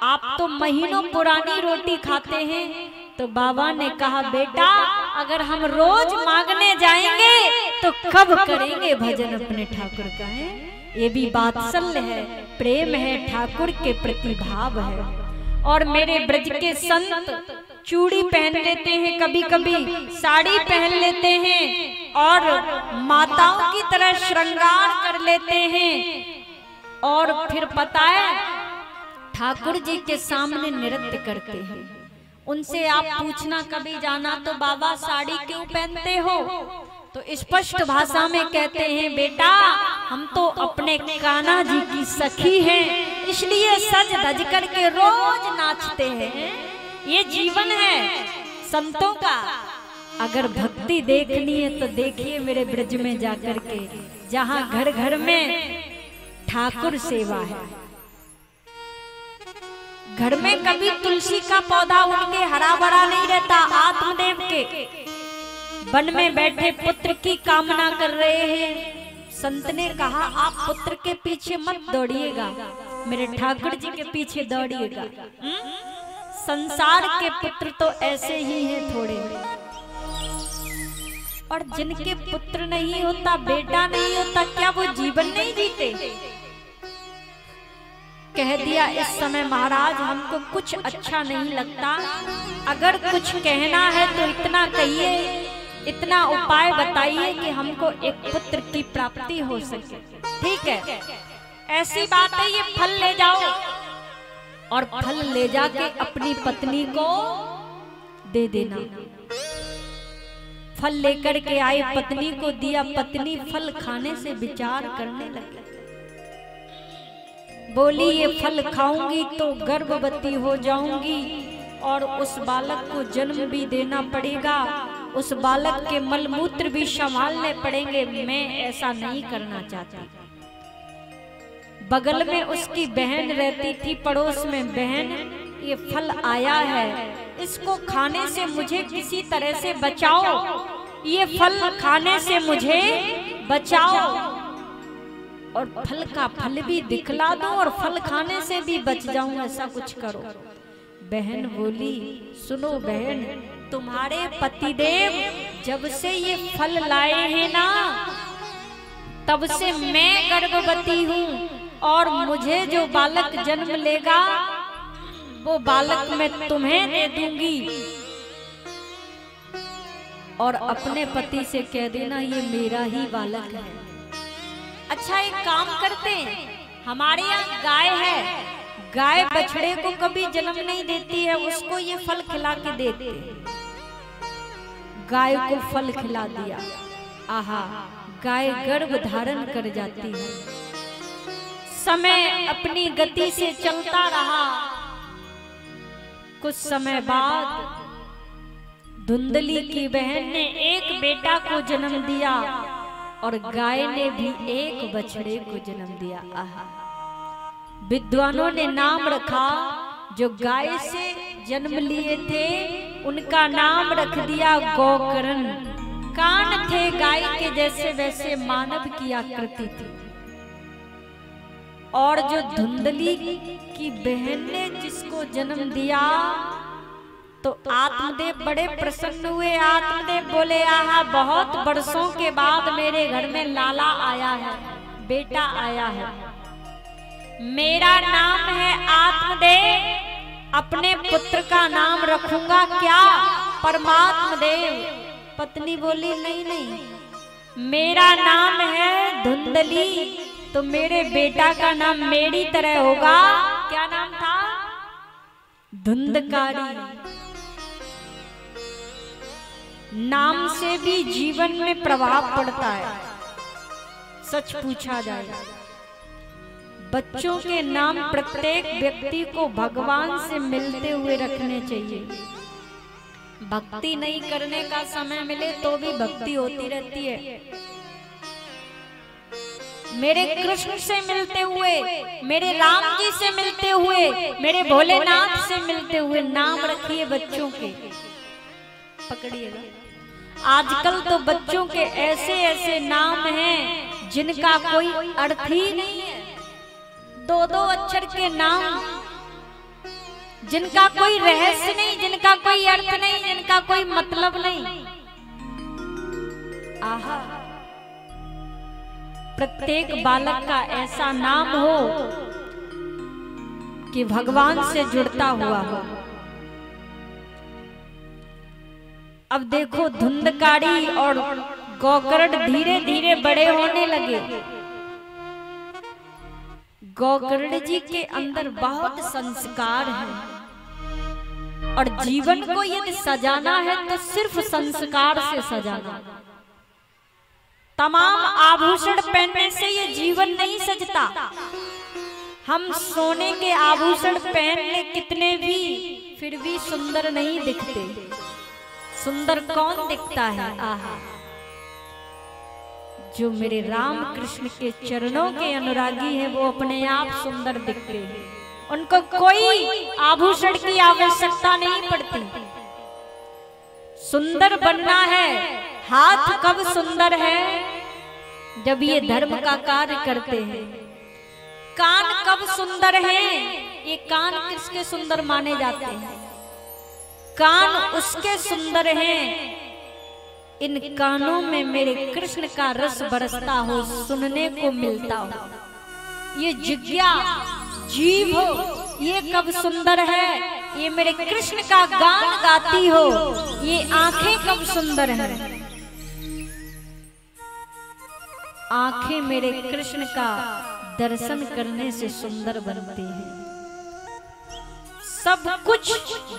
आप तो महीनों पुरानी रोटी खाते हैं। तो बाबा ने कहा बेटा अगर हम रोज मांगने जाएंगे तो कब करेंगे भजन अपने ठाकुर का? है ये भी वात्सल्य है, प्रेम है, ठाकुर के प्रति भाव है। और मेरे ब्रज के संत चूड़ी पहन लेते हैं, कभी कभी साड़ी पहन लेते हैं और माताओं की तरह श्रृंगार कर लेते हैं। और फिर पता है ठाकुर जी के सामने नृत्य करते हैं। उनसे आप पूछना कभी जाना तो बाबा साड़ी क्यों पहनते हो? तो स्पष्ट भाषा में कहते हैं बेटा हम तो अपने कान्हा जी की सखी हैं, इसलिए सज धज करके रोज नाचते हैं। ये जीवन है संतों का। अगर भक्ति देखनी है तो देखिए मेरे ब्रज में जाकर के, जहाँ घर घर में ठाकुर सेवा है। घर में कभी तुलसी का पौधा उनके हरा भरा नहीं रहता। आत्मदेव के वन में बैठे पुत्र की कामना कर रहे हैं। संत ने कहा आप पुत्र के पीछे मत दौड़िएगा, मेरे ठाकुर जी के पीछे दौड़िएगा। संसार के पुत्र तो ऐसे ही हैं थोड़े, और जिनके पुत्र नहीं होता, बेटा नहीं होता, क्या वो जीवन नहीं जीते? कह दिया इस समय महाराज हमको कुछ अच्छा नहीं लगता, अगर कुछ कहना है तो इतना कहिए, इतना उपाय बताइए कि हमको एक पुत्र की प्राप्ति हो सके। ठीक है, ऐसी बात है, ये फल ले जाओ। और फल ले जाके अपनी पत्नी को दे देना। फल लेकर के आए, पत्नी को दिया। पत्नी फल खाने से विचार करने लगी, बोली ये फल खाऊंगी तो गर्भवती हो जाऊंगी और उस बालक को जन्म भी देना पड़ेगा, उस बालक के मलमूत्र भी संभालने पड़ेंगे। मैं ऐसा नहीं करना चाहती। बगल में उसकी बहन रहती थी, पड़ोस में, बहन ये फल आया है, इसको खाने से मुझे किसी तरह से बचाओ, ये फल खाने से मुझे बचाओ, और फल का फल भी दिखला दो और फल खाने से भी बच जाऊं, ऐसा कुछ करो। बहन बोली सुनो बहन, तुम्हारे पतिदेव जब से ये फल लाए हैं ना, तब से मैं गर्भवती हूँ, और मुझे जो बालक जन्म लेगा वो बालक मैं तुम्हें दे दूंगी। और अपने पति से कह देना ये मेरा ही बालक है। अच्छा एक काम करते हैं, हमारे यहाँ गाय है, गाय बछड़े को कभी जन्म नहीं देती है, उसको ये फल खिला के देते हैं। गाय को फल खिला दिया, आहा, गाय गर्भ धारण कर जाती है। समय अपनी गति से चलता रहा। कुछ समय बाद धुंधली की बहन ने एक बेटा को जन्म दिया और गाय ने भी एक बछड़े को जन्म दिया। आहा, विद्वानों ने नाम रखा, जो गाय से जन्म लिए थे उनका नाम रख दिया गोकर्ण। कान थे गाय के जैसे, वैसे मानव की आकृति थी। और जो धुंधली की बहन ने जिसको जन्म दिया तो आत्मदेव बड़े प्रसन्न हुए। आत्मदेव बोले, आहा, बहुत बरसों के बाद मेरे घर में लाला आया है, बेटा आया है। मेरा नाम है आत्मदेव, अपने पुत्र का नाम रखूंगा क्या? परमात्म देव। पत्नी बोली, नहीं नहीं, मेरा नाम है धुंधली, तो मेरे बेटा का नाम मेरी तरह होगा। क्या नाम था? धुंधकारी। नाम से भी जीवन में प्रभाव पड़ता है। सच पूछा जाए, बच्चों के नाम प्रत्येक व्यक्ति को भगवान से मिलते हुए रखने चाहिए। भक्ति नहीं करने का समय मिले तो भी भक्ति होती रहती है। मेरे कृष्ण से मिलते हुए, मेरे राम जी से मिलते हुए, मेरे भोलेनाथ से मिलते हुए नाम रखिए बच्चों के। पकड़िएगा, आजकल तो बच्चों के ऐसे ऐसे नाम हैं जिनका कोई अर्थ ही नहीं है। दो दो अक्षर के नाम, जिनका कोई रहस्य नहीं, जिनका कोई अर्थ नहीं, जिनका कोई मतलब नहीं। आहा, प्रत्येक बालक का ऐसा नाम हो कि भगवान से जुड़ता हुआ हो। अब देखो, धुंधकारी और गोकर्ण धीरे धीरे बड़े होने लगे। गोकर्ण जी के अंदर बहुत संस्कार है और जीवन को यदि सजाना है तो सिर्फ संस्कार से सजाना। तमाम आभूषण पहनने से ये जीवन नहीं सजता। हम सोने के आभूषण पहन ले कितने भी, फिर भी सुंदर नहीं दिखते। सुंदर कौन दिखता है? आहा, जो मेरे राम कृष्ण के चरणों के अनुरागी हैं वो अपने आप सुंदर दिखते हैं। उनको कोई आभूषण की आवश्यकता नहीं पड़ती। सुंदर बनना है, हाथ कब सुंदर है? जब ये धर्म का कार्य करते हैं। कान कब सुंदर हैं? ये कान किसके सुंदर माने जाते हैं? कान उसके सुंदर हैं, इन कानों में मेरे कृष्ण का रस बरसता हो, सुनने को मिलता हो। ये जिज्ञा जीव हो, ये कब सुंदर है? ये मेरे कृष्ण का गान गाती हो। ये आंखें कब सुंदर हैं? आंखें मेरे कृष्ण का दर्शन करने से सुंदर बनती हैं। सब कुछ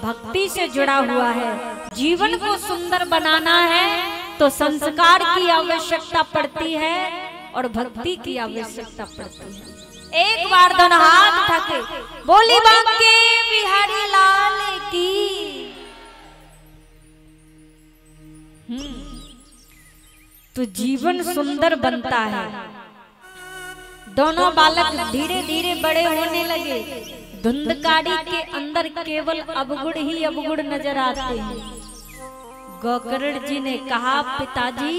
भक्ति से जुड़ा हुआ है। जीवन को सुंदर बनाना है तो संस्कार की आवश्यकता पड़ती है और भक्ति की आवश्यकता पड़ती है। एक बार दोनों हाथ उठा के बोली बांके बिहारी लाल की। तो जीवन सुंदर बनता है। दोनों बालक धीरे धीरे बड़े होने लगे। धुंधकारी के अंदर केवल अवगुण ही अवगुण नजर आते हैं। गोकर्ण जी ने कहा, पिताजी,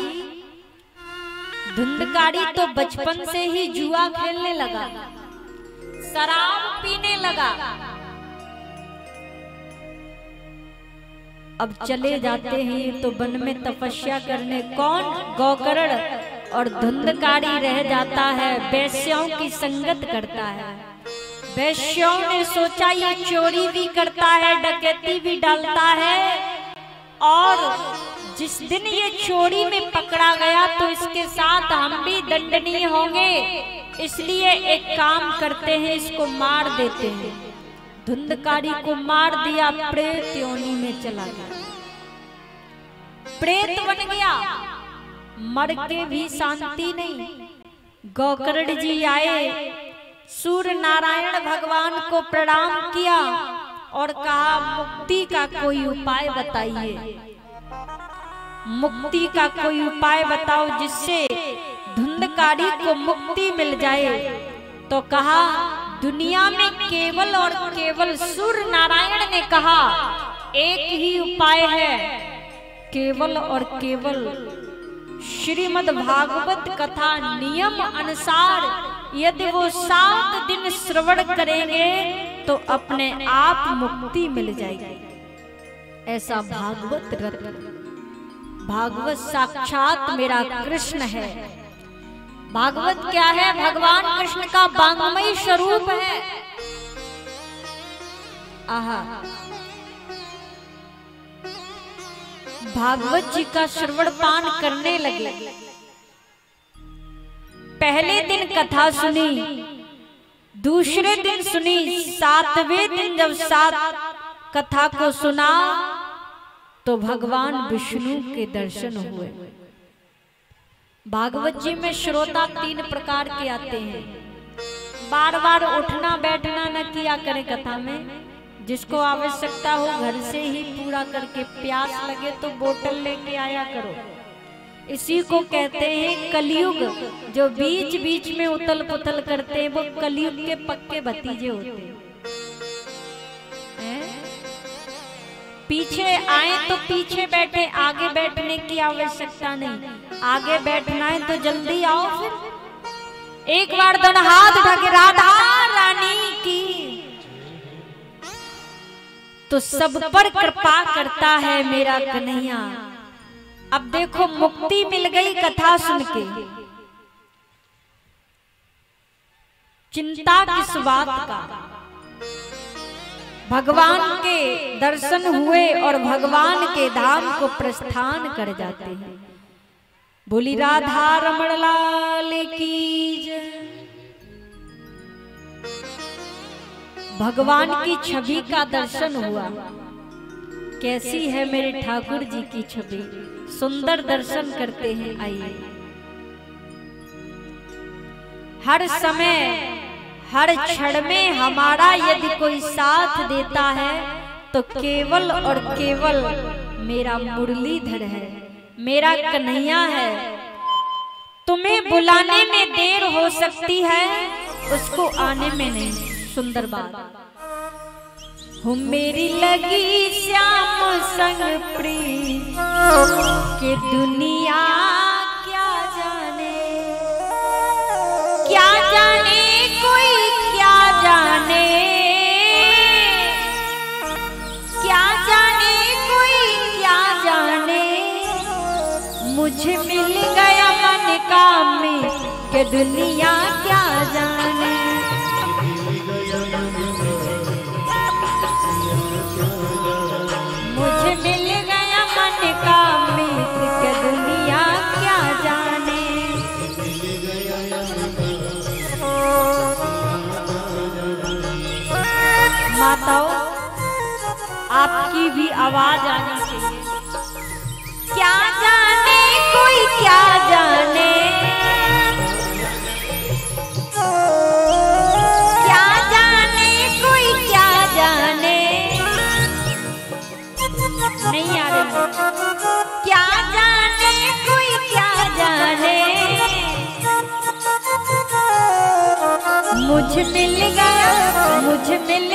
धुंधकारी तो बचपन से ही जुआ खेलने लगा, शराब पीने लगा। अब चले जाते हैं तो वन में तपस्या करने। कौन? गोकर्ण। और धुंधकारी रह जाता है, वैश्यों की संगत करता है। वैश्यों ने सोचा ये चोरी भी करता है, डकैती भी डालता है और जिस दिन ये चोरी में पकड़ा गया तो इसके साथ हम भी दंडनीय होंगे, इसलिए एक काम करते हैं, इसको मार देते हैं। धुंधकारी को मार दिया, प्रेत योनि में चला गया, प्रेत बन गया, मर के भी शांति नहीं। गोकर्ण जी आए, सूर्य नारायण भगवान को प्रणाम किया और कहा मुक्ति का कोई उपाय बताइए, मुक्ति का कोई उपाय बताओ जिससे धुंधकारी को मुक्ति मिल जाए। तो कहा दुनिया में केवल और केवल सूर्य नारायण ने कहा एक ही उपाय है, केवल और केवल श्रीमद् भागवत कथा नियम अनुसार यदि वो 7 दिन श्रवण करेंगे तो अपने आप मुक्ति मिल जाएगी। ऐसा भागवत रत्न, भागवत साक्षात मेरा कृष्ण है। भागवत क्या है? भगवान कृष्ण का वांगमयी स्वरूप है। आहा, भागवत जी का श्रवण पान करने लगे। पहले दिन कथा सुनी, दूसरे दिन सुनी, 7वें दिन जब 7 कथा को सुना तो भगवान विष्णु के दर्शन हुए। भागवत जी में श्रोता 3 प्रकार के आते हैं। बार बार उठना बैठना न किया करें कथा में, जिसको आवश्यकता हो घर से ही पूरा करके, प्यास लगे तो बोतल लेके आया करो। इसी को कहते हैं कलयुग। जो बीच बीच में उथल पुथल करते हैं वो कलयुग के पक्के भतीजे होते हैं। पीछे आए तो पीछे बैठे, आगे बैठने की आवश्यकता नहीं। आगे बैठना है तो जल्दी आओ। फिर एक बार दोनों हाथ उठा के राधा रानी की, तो सब पर कृपा करता है मेरा कन्हैया। अब देखो मुक्ति मिल गई कथा सुन के, चिंता किस बात का। भगवान के दर्शन हुए और भगवान के धाम को प्रस्थान कर जाते हैं। बोली राधा रमण लाल की जय। भगवान की छवि का दर्शन हुआ। कैसी है मेरे ठाकुर जी की छवि, सुंदर दर्शन करते हैं। आइए, हर समय हर क्षण में हमारा यदि कोई साथ देता है तो केवल और केवल मेरा मुरलीधर है, मेरा कन्हैया है। तुम्हें बुलाने में देर हो सकती है, उसको आने में नहीं। सुंदर बात। हूँ मेरी लगी श्याम संग प्रीत के दुनिया क्या जाने, क्या जाने कोई क्या जाने, क्या जाने कोई क्या जाने। मुझे मिल गया मन का मीत के दुनिया क्या जाने। मुझे मिल गया मन का मीत के दुनिया क्या जाने। माताओं, आपकी भी आवाज आनी चाहिए। क्या जाने कोई क्या जाने, क्या जाने कोई क्या जाने। नहीं आ रही। क्या जाने कोई क्या जाने। मुझे मिल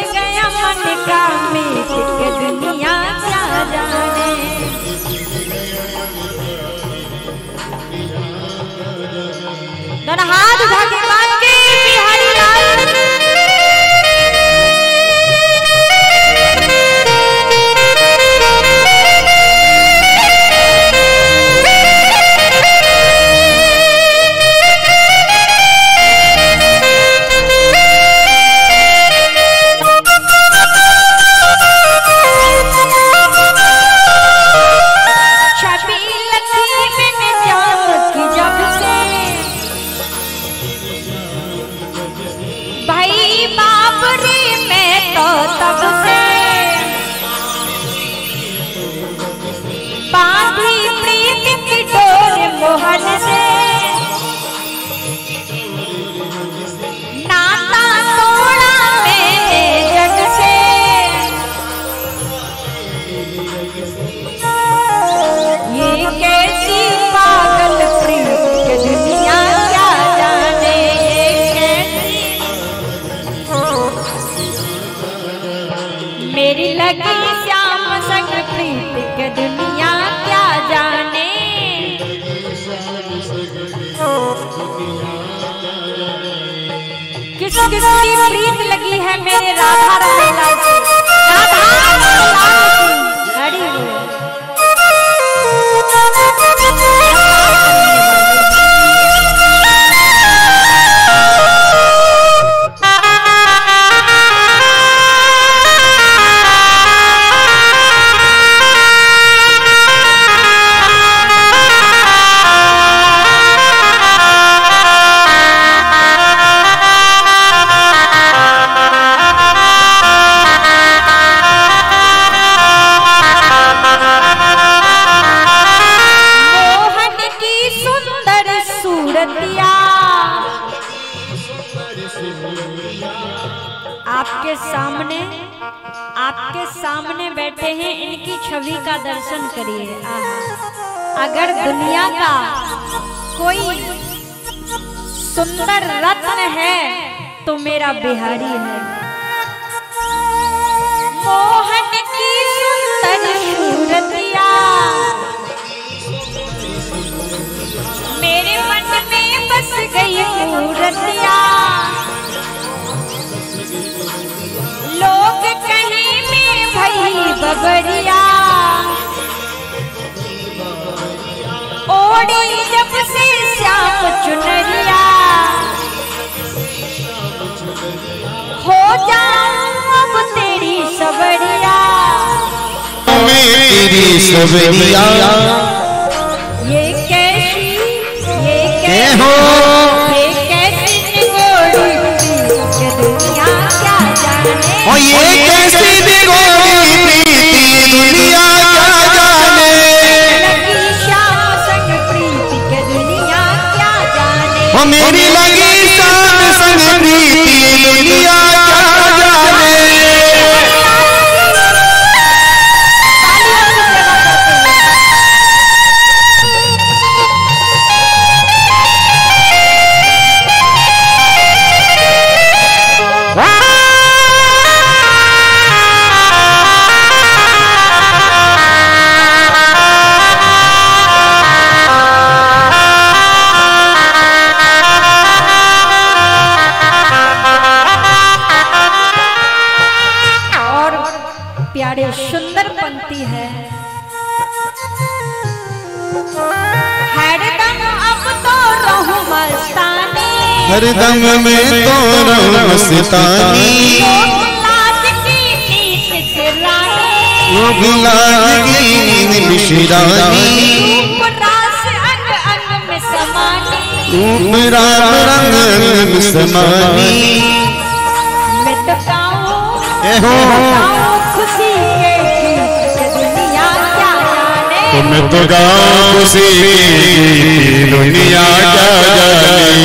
गया मन का मीत के दुनिया क्या जाने। दोनों हाथ उठा के बांके बिहारी लाल। छवि मोहन से नाता तोड़ा मैंने जग से। ये कैसी पागल प्रीत के दुनिया क्या जाने, ये कैसी मेरी लगी श्याम संग प्रीत के दुनिया क्या जाने। किस किसकी प्रीत लगी है मेरे राधा रमैया से, राधा हरी आपके सामने बैठे हैं, इनकी छवि का दर्शन करिए। अगर दुनिया का कोई सुंदर रत्न है तो मेरा बिहारी है। मोहन की सुंदर सूरतिया मेरे मन में बस गई मूर्तिया। लोग कहीं में भई बबरिया, ओढ़ी जब से श्याम चुनरिया। हो जाऊं अब तेरी सबरिया, मेरी सबरिया। ये कैसी हो ये कैसी निगोड़ी के दुनिया क्या जाने। ओ ये कैसी निगोड़ी प्रीति दुनिया क्या जाने। लगी श्याम संग प्रीति के दुनिया क्या जाने। ओ मेरी लगी श्याम संग प्रीति दुनिया क्या जाने। प्यारे सुंदर पंक्ति है। हरदम अब तो रहूं मस्तानी, हरदम में तो रहूं मस्तानी। लोग लाज की नींद सिरानी, लोग लाज की नींद बिशरानी। रूप रास अंग अंग में समानी, रूप राम रंग में समानी। मैं तो गाऊं खुशी के दुनिया क्या जाने। मैं तो गाऊं खुशी की दुनिया क्या जाने।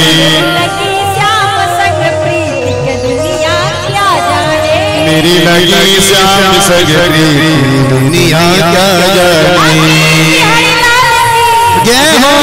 लगी श्याम संग प्रीति के दुनिया क्या जाने। मेरी लगी श्याम संग प्रीति दुनिया क्या जाने। जय हो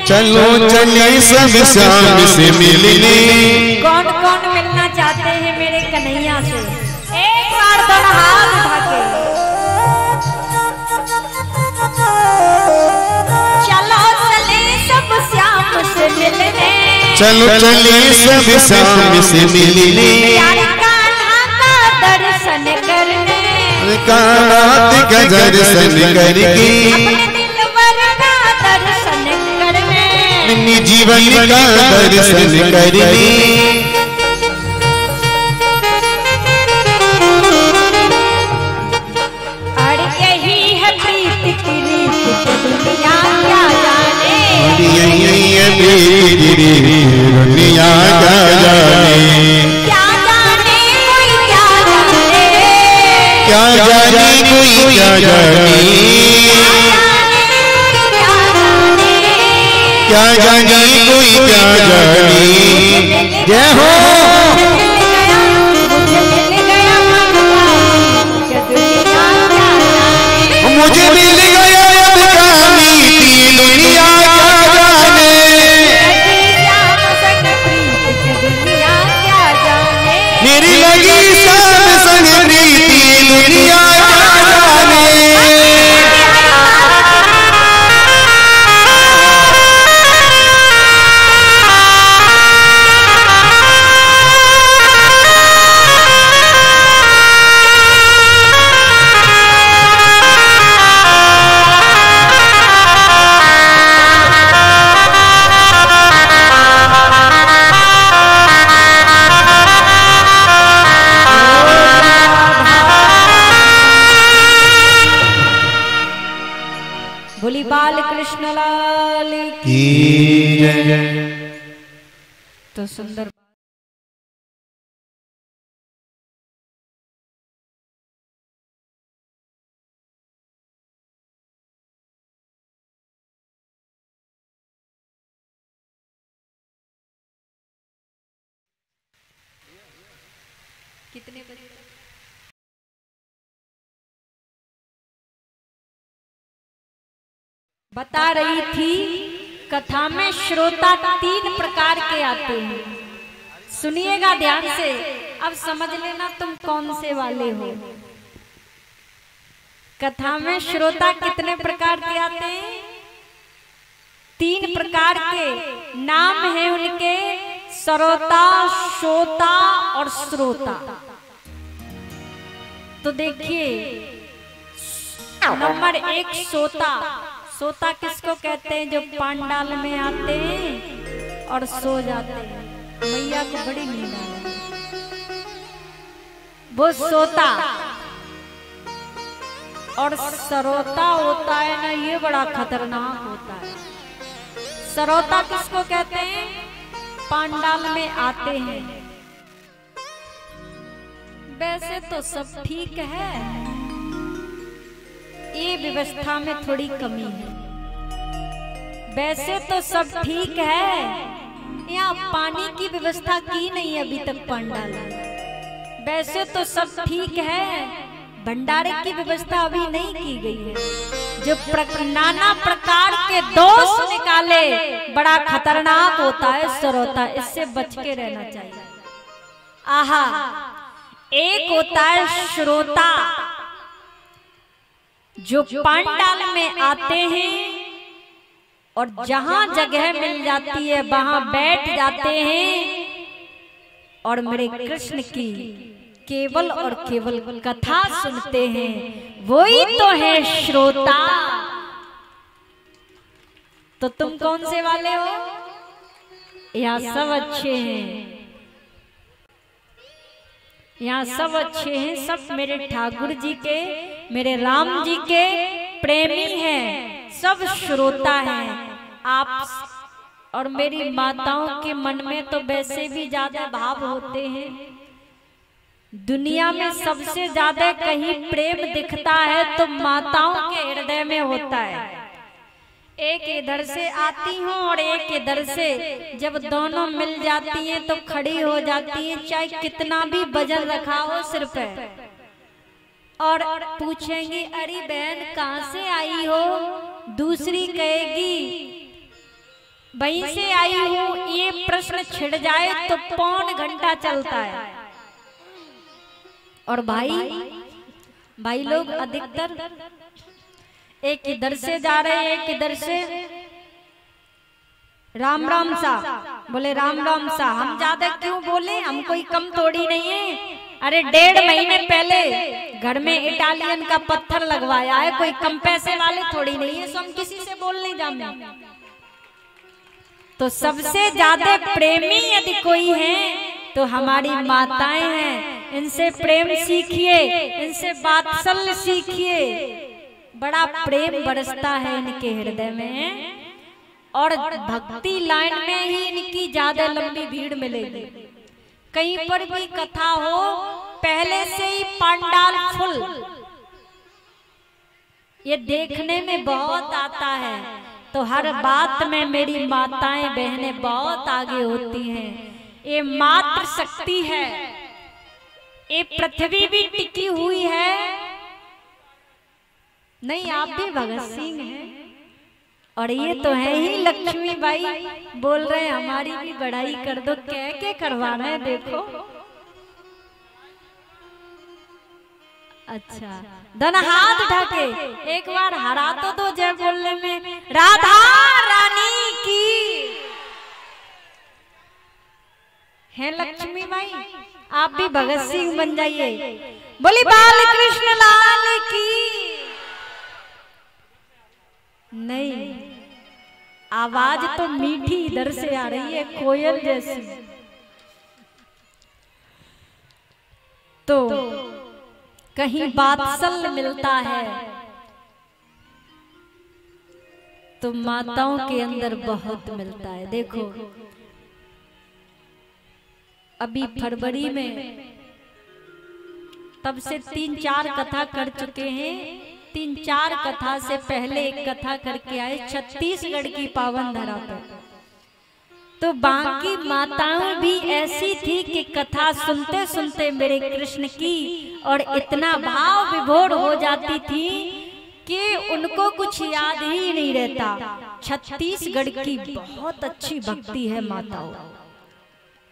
चलो चले सब श्याम से मिलने। कौन कौन मिलना चाहते हैं मेरे कन्हैया से? एक बार दोनों हाथ उठा के चलो चले सब श्याम से मिलने। चलो चले सब श्याम से मिलने। प्यारे कान्हा का दर्शन करने, कान्हा का दर्शन करके अपने दिलवर का दर्शन करने। निज जीवन का दर्शन करने और यही है प्रीत की रीत दुनिया क्या जाने, यही है प्रीत की रीत दुनिया क्या जाने, क्या जाने कोई क्या जाने, क्या जाने कोई क्या जाने, क्या जाने कोई क्या जाने। जय हो मुझे मिल गया अधगामी दुनिया क्या जाने, मेरी लगी शाम संग प्रीति दुनिया क्या जाने। बोली बाल कृष्ण लाल की जय। तो सुंदर कितने बजे बता रही थी। कथा में श्रोता 3 प्रकार के आते हैं, सुनिएगा ध्यान से, अब समझ लेना तुम कौन से वाले हो। कथा में श्रोता कितने प्रकार के आते हैं? 3 प्रकार के नाम है उनके, सरोता, श्रोता और श्रोता। तो देखिए, नंबर 1 श्रोता। सोता किसको कहते हैं? जो पांडाल में आते हैं और सो जाते हैं, मैया को बड़ी नींद आती है, वो सोता। और सरोता होता है ना, ये बड़ा खतरनाक होता है। सरोता किसको कहते हैं? पांडाल में आते हैं। वैसे तो सब ठीक है, ये व्यवस्था में थोड़ी कमी है। वैसे तो सब ठीक है, यहाँ पानी की व्यवस्था की नहीं अभी तक पंडाल में। वैसे तो सब ठीक है, भंडारे की व्यवस्था अभी नहीं की गई है। जो नाना प्रकार के दोष निकाले, बड़ा खतरनाक होता है सरोता, इससे बच के रहना चाहिए। आहा, एक होता है श्रोता, जो पांडाल में आते हैं और जहां जगह मिल जाती है वहां बैठ जाते हैं और मेरे कृष्ण की केवल और केवल कथा सुनते हैं, वही तो है श्रोता। तो तुम कौन से वाले हो? यहाँ सब अच्छे हैं, यहाँ सब अच्छे हैं, सब मेरे ठाकुर जी के, मेरे राम जी के प्रेमी हैं, सब श्रोता हैं। आप और मेरी माताओं के मन में तो वैसे भी ज्यादा भाव होते हैं। दुनिया में सबसे ज्यादा कहीं प्रेम दिखता है तो माताओं के हृदय में होता है। एक इधर से आती हूँ और एक इधर से, जब दोनों मिल जाती हैं तो खड़ी हो जाती हैं, चाहे कितना भी वजन रखा हो सिर पे, और पूछेंगी अरे बहन कहाँ से आई हो? दूसरी कहेगी वहीं से आई हूँ। ये प्रश्न छिड़ जाए तो पौन घंटा चलता है। और भाई लोग अधिकतर एक इधर से जा रहे हैं, एक इधर से, राम राम सा बोले, राम राम सा। हम ज्यादा क्यों बोले? हम कोई कम थोड़ी नहीं है। अरे 1.5 महीने पहले घर में इटालियन का पत्थर लगवाया है, कोई कम पैसे वाले थोड़ी नहीं है, सो हम किसी से बोलने जाने। तो सबसे ज्यादा प्रेमी यदि कोई है तो हमारी माताएं हैं। इनसे प्रेम सीखिए, इनसे वात्सल्य सीखिए। बड़ा प्रेम बरसता है इनके हृदय में, और भक्ति लाइन में ही इनकी ज्यादा लंबी भीड़ मिलेगी। कहीं पर भी कथा हो, पहले से ही पंडाल फुल, ये देखने में बहुत आता है। तो हर बात में मेरी माताएं बहनें बहुत आगे होती हैं। ये मातृ शक्ति है, ये पृथ्वी भी टिकी हुई है। नहीं, आप भी भगत सिंह हैं, और ये तो है ही लक्ष्मी बाई। बोल रहे हैं हमारी भी बढ़ाई कर दो, कह के करवाना है। देखो, अच्छा, दोनों हाथ उठा के एक बार हरा तो दो जय बोलने में। राधा रानी की है लक्ष्मी बाई। आप भी भगत सिंह बन जाइए। बोली बाल कृष्ण लाल की। नहीं, आवाज तो मीठी इधर से आ रही है, कोयल जैसी। तो कहीं वात्सल्य मिलता है तो माताओं के अंदर बहुत मिलता है। देखो, अभी फरवरी में तब से 3-4 कथा कर चुके हैं। 3-4 कथा से पहले एक कथा करके आए छत्तीसगढ़ की पावन धरा पर। तो बाकी माताएं भी ऐसी थी कि कथा सुनते सुनते मेरे कृष्ण की और इतना भाव विभोर हो जाती थी कि उनको कुछ याद ही नहीं रहता। छत्तीसगढ़ की बहुत अच्छी भक्ति है माताओं,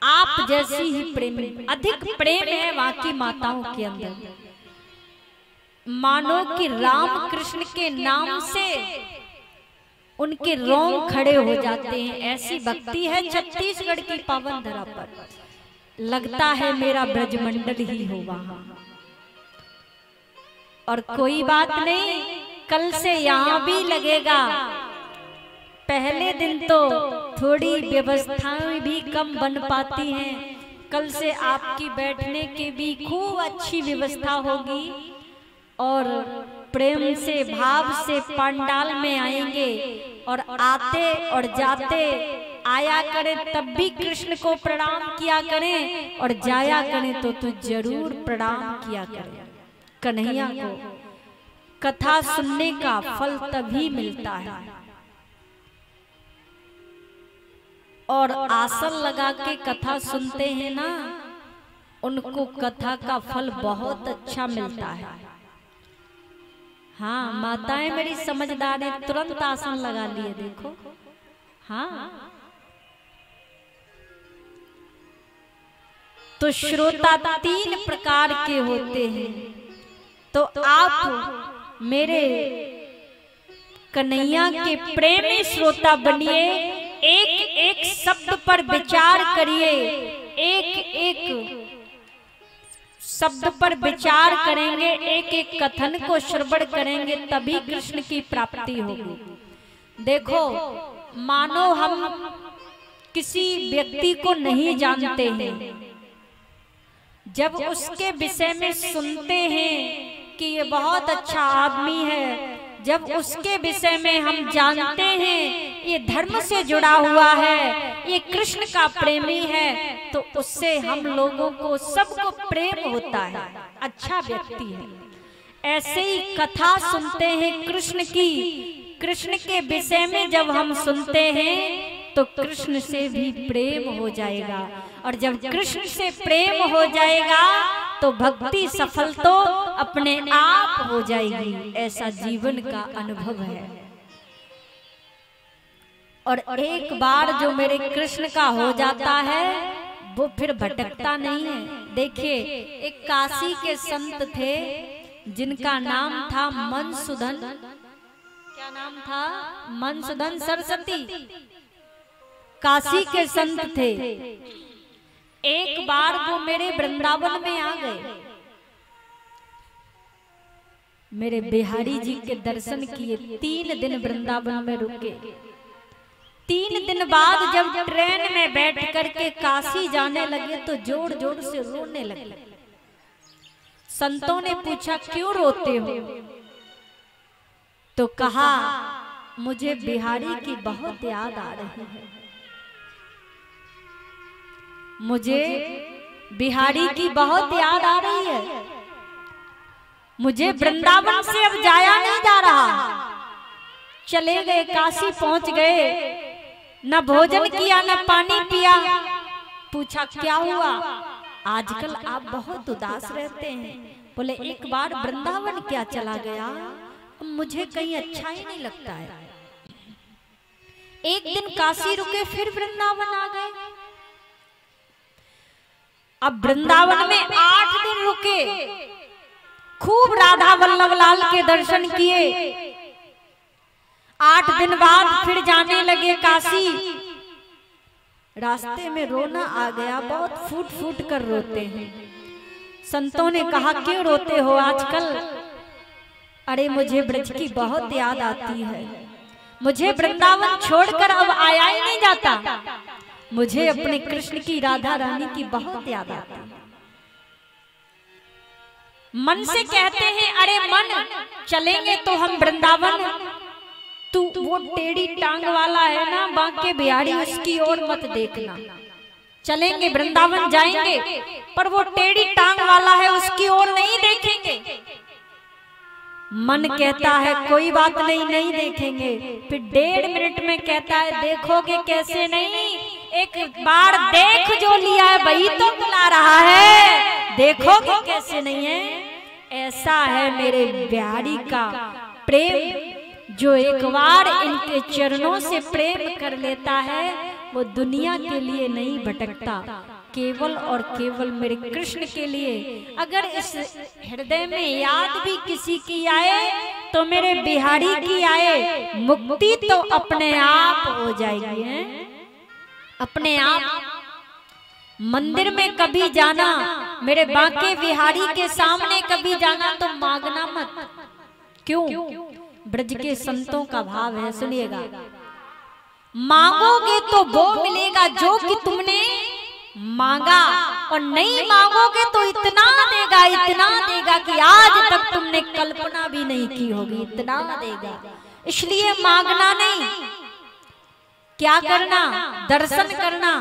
आप जैसी ही प्रेम, अधिक प्रेम है वहां की माताओं के अंदर। मानो कि राम कृष्ण के नाम से उनके रोंग खड़े हो जाते हैं। ऐसी भक्ति है छत्तीसगढ़ की पावन धरा पर। लगता है मेरा ब्रजमंडल ही हो वहां। और कोई बात नहीं, कल से यहाँ भी लगेगा। पहले दिन तो थोड़ी व्यवस्थाएं भी कम बन पाती हैं, कल से आपकी बैठने की भी खूब अच्छी व्यवस्था होगी। और प्रेम से भाव से पंडाल में आएंगे, और आते और जाते आया करें तब भी कृष्ण को प्रणाम किया करें, और जाया करें तो जरूर प्रणाम किया करें कन्हैया को। कथा सुनने का फल तभी मिलता है। और आसन लगा के कथा सुनते हैं ना, उनको कथा का फल बहुत अच्छा मिलता है। हाँ, माताएं मेरी समझदार है, तुरंत आसन लगा लिए। देखो, हाँ, तो श्रोता 3 प्रकार के होते हैं। तो आप मेरे कन्हैया के प्रेमी श्रोता बनिए। एक एक शब्द पर विचार करिए, एक एक शब्द पर विचार करेंगे, एक एक कथन को श्रवण करेंगे, तभी कृष्ण की प्राप्ति होगी। देखो, मानो हम किसी व्यक्ति को नहीं जानते हैं, जब उसके विषय में सुनते हैं कि ये बहुत अच्छा आदमी है, जब उसके विषय में हम जानते हैं ये धर्म से जुड़ा हुआ है, ये कृष्ण का प्रेमी है, तो उससे हम लोगों को सबको प्रेम होता है, अच्छा व्यक्ति है। ऐसे ही कथा सुनते हैं कृष्ण की, कृष्ण के विषय में जब हम सुनते हैं तो कृष्ण से भी प्रेम हो जाएगा, और जब कृष्ण से प्रेम हो जाएगा तो भक्ति सफल तो अपने आप हो जाएगी। ऐसा जीवन का अनुभव है। और एक बार जो मेरे कृष्ण का हो जाता है वो फिर भटकता नहीं है। देखिए, एक काशी के संत थे जिनका नाम था मनसुधन। क्या नाम था? मनसुधन सरस्वती। काशी के संत थे। एक बार वो मेरे वृंदावन में आ गए, मेरे बिहारी जी के दर्शन किए, 3 दिन वृंदावन में रुके। 3 दिन बाद जब ट्रेन में बैठ करके काशी जाने लगे तो जोर जोर से रोने लगे। संतों ने पूछा क्यों रोते हो? तो कहा मुझे बिहारी की बहुत याद आ रही है, मुझे बिहारी की बहुत याद आ रही है, मुझे वृंदावन से अब जाया नहीं जा रहा। चले गए, काशी पहुंच गए, न भोजन किया न पानी पिया। पूछा क्या हुआ? आजकल आप बहुत उदास रहते हैं। बोले एक बार वृंदावन क्या चला गया, मुझे कहीं अच्छा ही नहीं लगता है। एक दिन काशी रुके, फिर वृंदावन आ गए। अब वृंदावन में 8 दिन रुके, खूब राधा वल्लभ लाल के दर्शन किए। 8 दिन बाद फिर जाने लगे काशी। रास्ते में रोना आ गया, बहुत फूट फूट कर रोते हैं। संतों ने कहा क्यों रोते हो आजकल? अरे मुझे ब्रज की बहुत याद आती है, मुझे वृंदावन छोड़कर अब आया ही नहीं जाता, मुझे अपने कृष्ण की, राधा रानी की बहुत याद आती है। मन से कहते हैं अरे मन चलेंगे तो हम वृंदावन, तू वो टेढ़ी टांग वाला है ना बांके बिहारी, उसकी ओर मत देखना। चलेंगे वृंदावन जाएंगे, पर वो टेढ़ी टांग वाला है उसकी ओर नहीं देखेंगे। मन कहता है कोई बात नहीं, नहीं देखेंगे। फिर 1.5 मिनट में कहता है देखोगे कैसे नहीं, एक बार देख जो लिया है वही तो बुला रहा है, देखोगे कैसे नहीं है। ऐसा है मेरे बिहारी का प्रेम, जो एक बार इनके चरणों से प्रेम कर लेता है वो दुनिया के लिए नहीं भटकता, केवल और केवल मेरे कृष्ण के लिए। अगर इस हृदय में याद भी किसी की आए तो मेरे बिहारी की आए, मुक्ति तो अपने आप हो जाएगी है, अपने आप। मंदिर में कभी जाना, मेरे बांके बिहारी के सामने कभी जाना तो मांगना मत। क्यों? ब्रज के संतों का भाव है, सुनिएगा। मांगोगे तो वो मिलेगा जो कि तुमने मांगा, और नहीं मांगोगे तो इतना देगा, इतना देगा कि आज तक तुमने कल्पना भी नहीं की होगी, इतना देगा। इसलिए मांगना नहीं, क्या करना? दर्शन करना।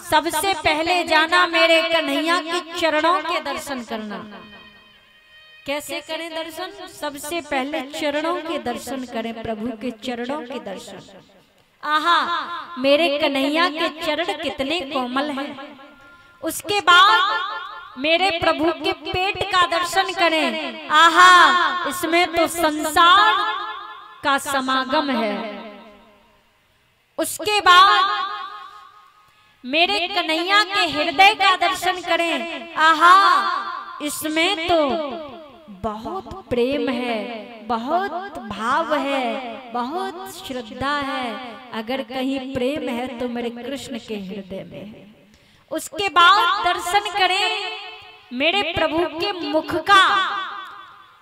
सबसे पहले जाना मेरे कन्हैया के चरणों के दर्शन करना। कैसे करें दर्शन? सबसे पहले चरणों के दर्शन करें, प्रभु के चरणों के दर्शन। आहा, मेरे कन्हैया के चरण कितने कोमल हैं। उसके बाद मेरे प्रभु के पेट का दर्शन करें। आहा, इसमें तो संसार का समागम है। उसके बाद मेरे कन्हैया के हृदय का दर्शन करें। आहा, इसमें तो बहुत प्रेम है, बहुत भाव है, बहुत श्रद्धा है। अगर कहीं प्रेम है तो मेरे कृष्ण के हृदय में है। उसके बाद दर्शन करें मेरे प्रभु के मुख का,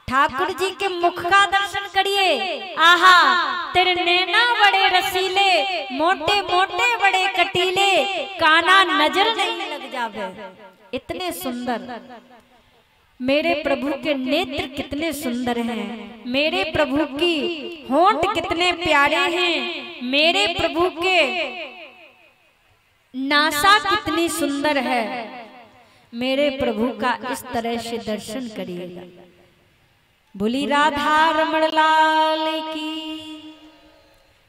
ठाकुर जी के मुख का दर्शन करिए। आहा, तेरे नैना बड़े रसीले, मोटे मोटे बड़े कटीले, काना नजर नहीं लग जावे, इतने सुंदर। मेरे प्रभु के नेत्र कितने सुंदर हैं, मेरे प्रभु की होंठ कितने प्यारे हैं, मेरे प्रभु के नासा कितनी सुंदर है। मेरे प्रभु का इस तरह से दर्शन करिएगा। बोली राधा रमण लाल की।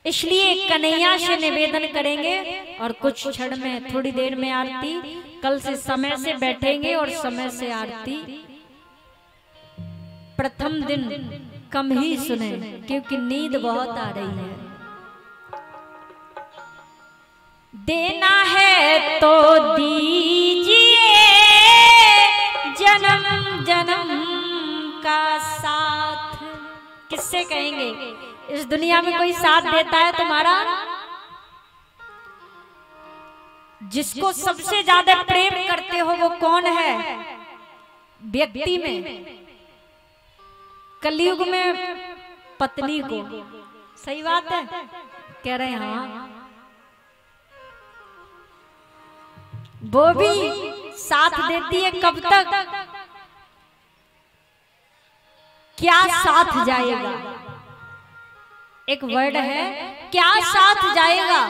इसलिए कन्हैया से निवेदन करेंगे और कुछ क्षण में, थोड़ी देर में आरती। कल से समय से बैठेंगे और समय से आरती। प्रथम दिन कम ही सुने क्योंकि नींद बहुत आ रही है। देना है तो दीजिए जन्म जन्म का साथ। किससे कहेंगे? इस दुनिया में कोई साथ देता है तुम्हारा? जिसको सबसे ज्यादा प्रेम करते हो वो कौन है व्यक्ति में? कलयुग में पत्नी को। सही बात है, कह रहे हैं हाँ। वो भी साथ देती है कब तक? क्या साथ जाएगा? एक वर्ड है, क्या साथ जाएगा।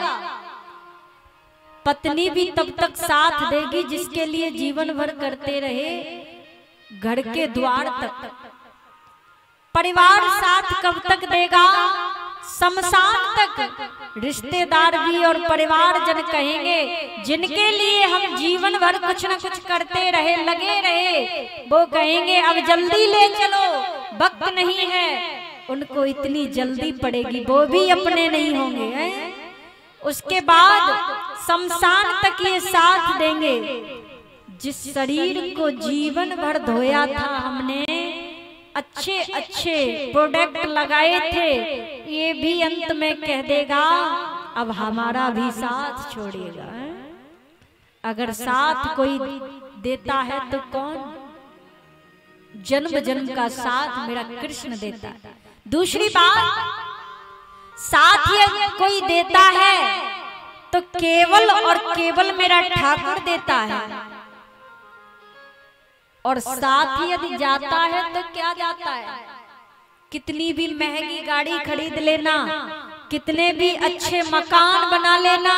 पत्नी भी तब तक साथ देगी जिसके लिए जीवन भर करते रहे घर के द्वार तक। परिवार साथ कब तक देगा? शमशान तक। रिश्तेदार भी और परिवार जन कहेंगे जिनके लिए हम जीवन भर कुछ न कुछ करते रहे, लगे रहे, वो कहेंगे अब जल्दी ले चलो, वक्त नहीं है। उनको इतनी जल्दी पड़ेगी, वो भी अपने नहीं होंगे हैं? उसके बाद शमशान तक ये साथ देंगे। जिस शरीर को जीवन भर धोया था हमने, अच्छे अच्छे प्रोडक्ट लगाए थे, ये भी अंत में कह देगा अब हमारा भी साथ छोड़ेगा। अगर साथ कोई देता है तो कौन? जन्म जन्म का साथ मेरा कृष्ण देता है। दूसरी बात, साथ ये कोई देता है तो केवल और केवल मेरा ठाकुर देता है। और साथ ही यदि जाता है तो क्या जाता है? कितनी भी महंगी गाड़ी खरीद लेना, कितने भी अच्छे मकान बना लेना,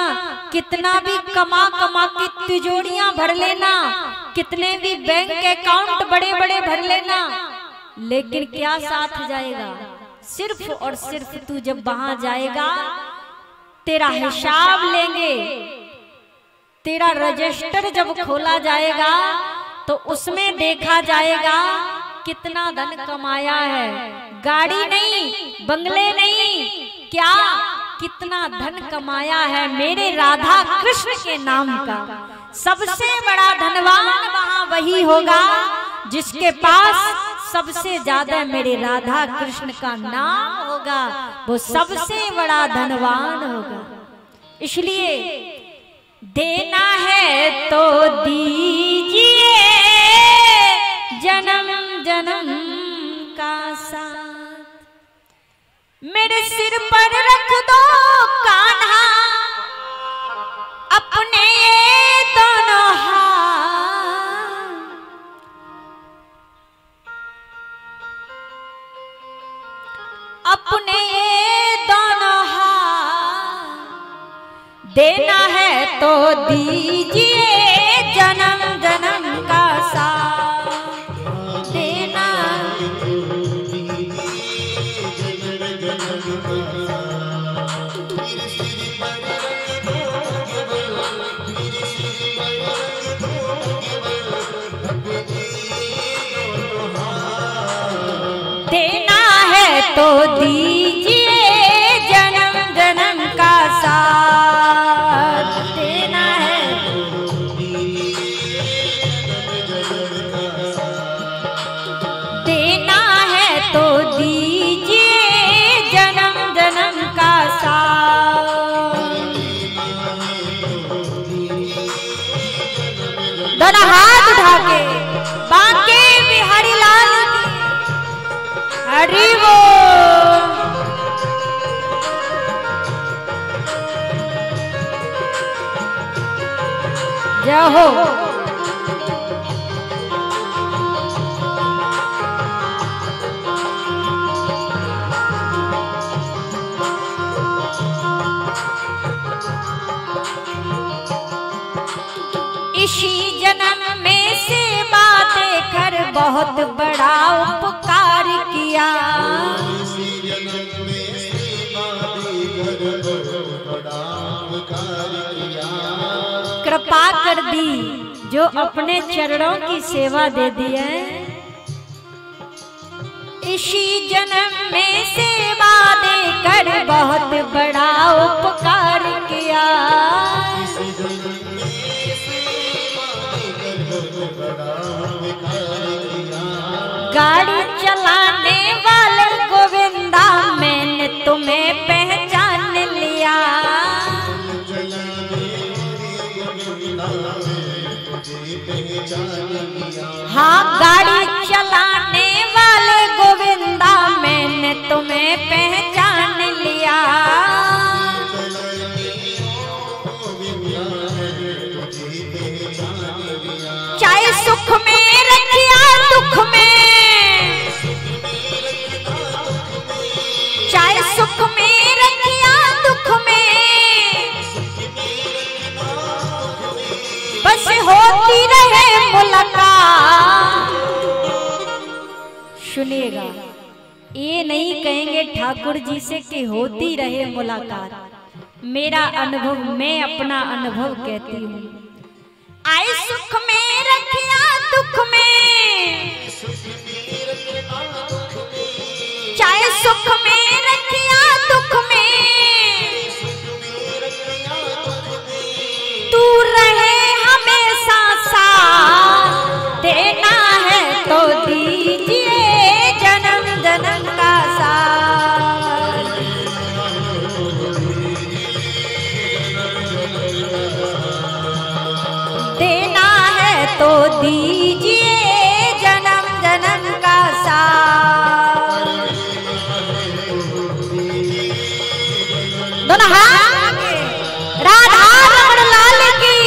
कितना भी कमा कमा की तिजोरियां भर लेना, कितने भी बैंक अकाउंट बड़े बड़े भर लेना, लेकिन क्या साथ जाएगा? सिर्फ और सिर्फ तू जब वहां जाएगा, तेरा हिसाब लेंगे, तेरा रजिस्टर जब खोला जाएगा तो उसमें देखा जाएगा कितना धन कमाया है। गाड़ी नहीं, बंगले नहीं, क्या कितना धन कमाया है मेरे राधा कृष्ण के नाम का। सबसे बड़ा धनवान वहां वही होगा जिसके पास सबसे ज्यादा मेरे राधा कृष्ण का नाम होगा, वो सबसे बड़ा धनवान होगा। इसलिए देना है तो दीजिए जन्म जन्म का साथ, मेरे सिर पर रख दो कान्हा अपने ये दोनों हाथ, अपने ये दोनों हाथ, देना है तो दीजिए जन्म जन्म का साथ, देना देना है तो दीजिए जन्म जन्म का साथ, देना है देना है तो दीजिए जन्म जन्म का साथ। दोनों हाथ उठा के बांके बिहारी लाल हरि बोल। जय हो। इसी जन्म में सेवा देकर बहुत बड़ा उपकार किया, कृपा कर दी जो अपने चरणों की सेवा दे दी है। इसी जन्म में सेवा देकर बहुत बड़ा उपकार किया, गाड़ी चलाने वाले गोविंदा मैंने तुम्हें पहचान लिया, हाँ गाड़ी चलाने वाले गोविंदा मैंने तुम्हें पहचान लिया, सुनिएगा, ये नहीं कहेंगे ठाकुर जी से कि होती रहे मुलाकात। मेरा अनुभव, मैं अपना अनुभव कहती हूँ। आए सुख में रखिया दुख में, चाहे सुख में रखिया दुख में, तू रहे हमेशा साथ, देना है तो दीजिए जन्म जन्म का साथ। देना है तो दीजिए जन्म जन्म का साथ। दोनों हाथ राधा रमण लाल की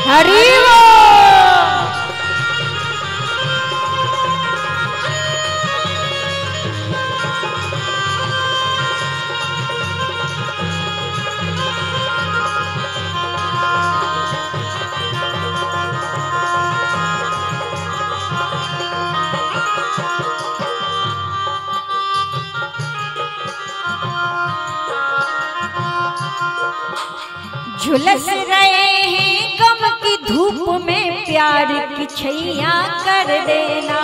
हरि बोल। झुलस रहे हैं गम की धूप में, प्यार की छैया कर देना।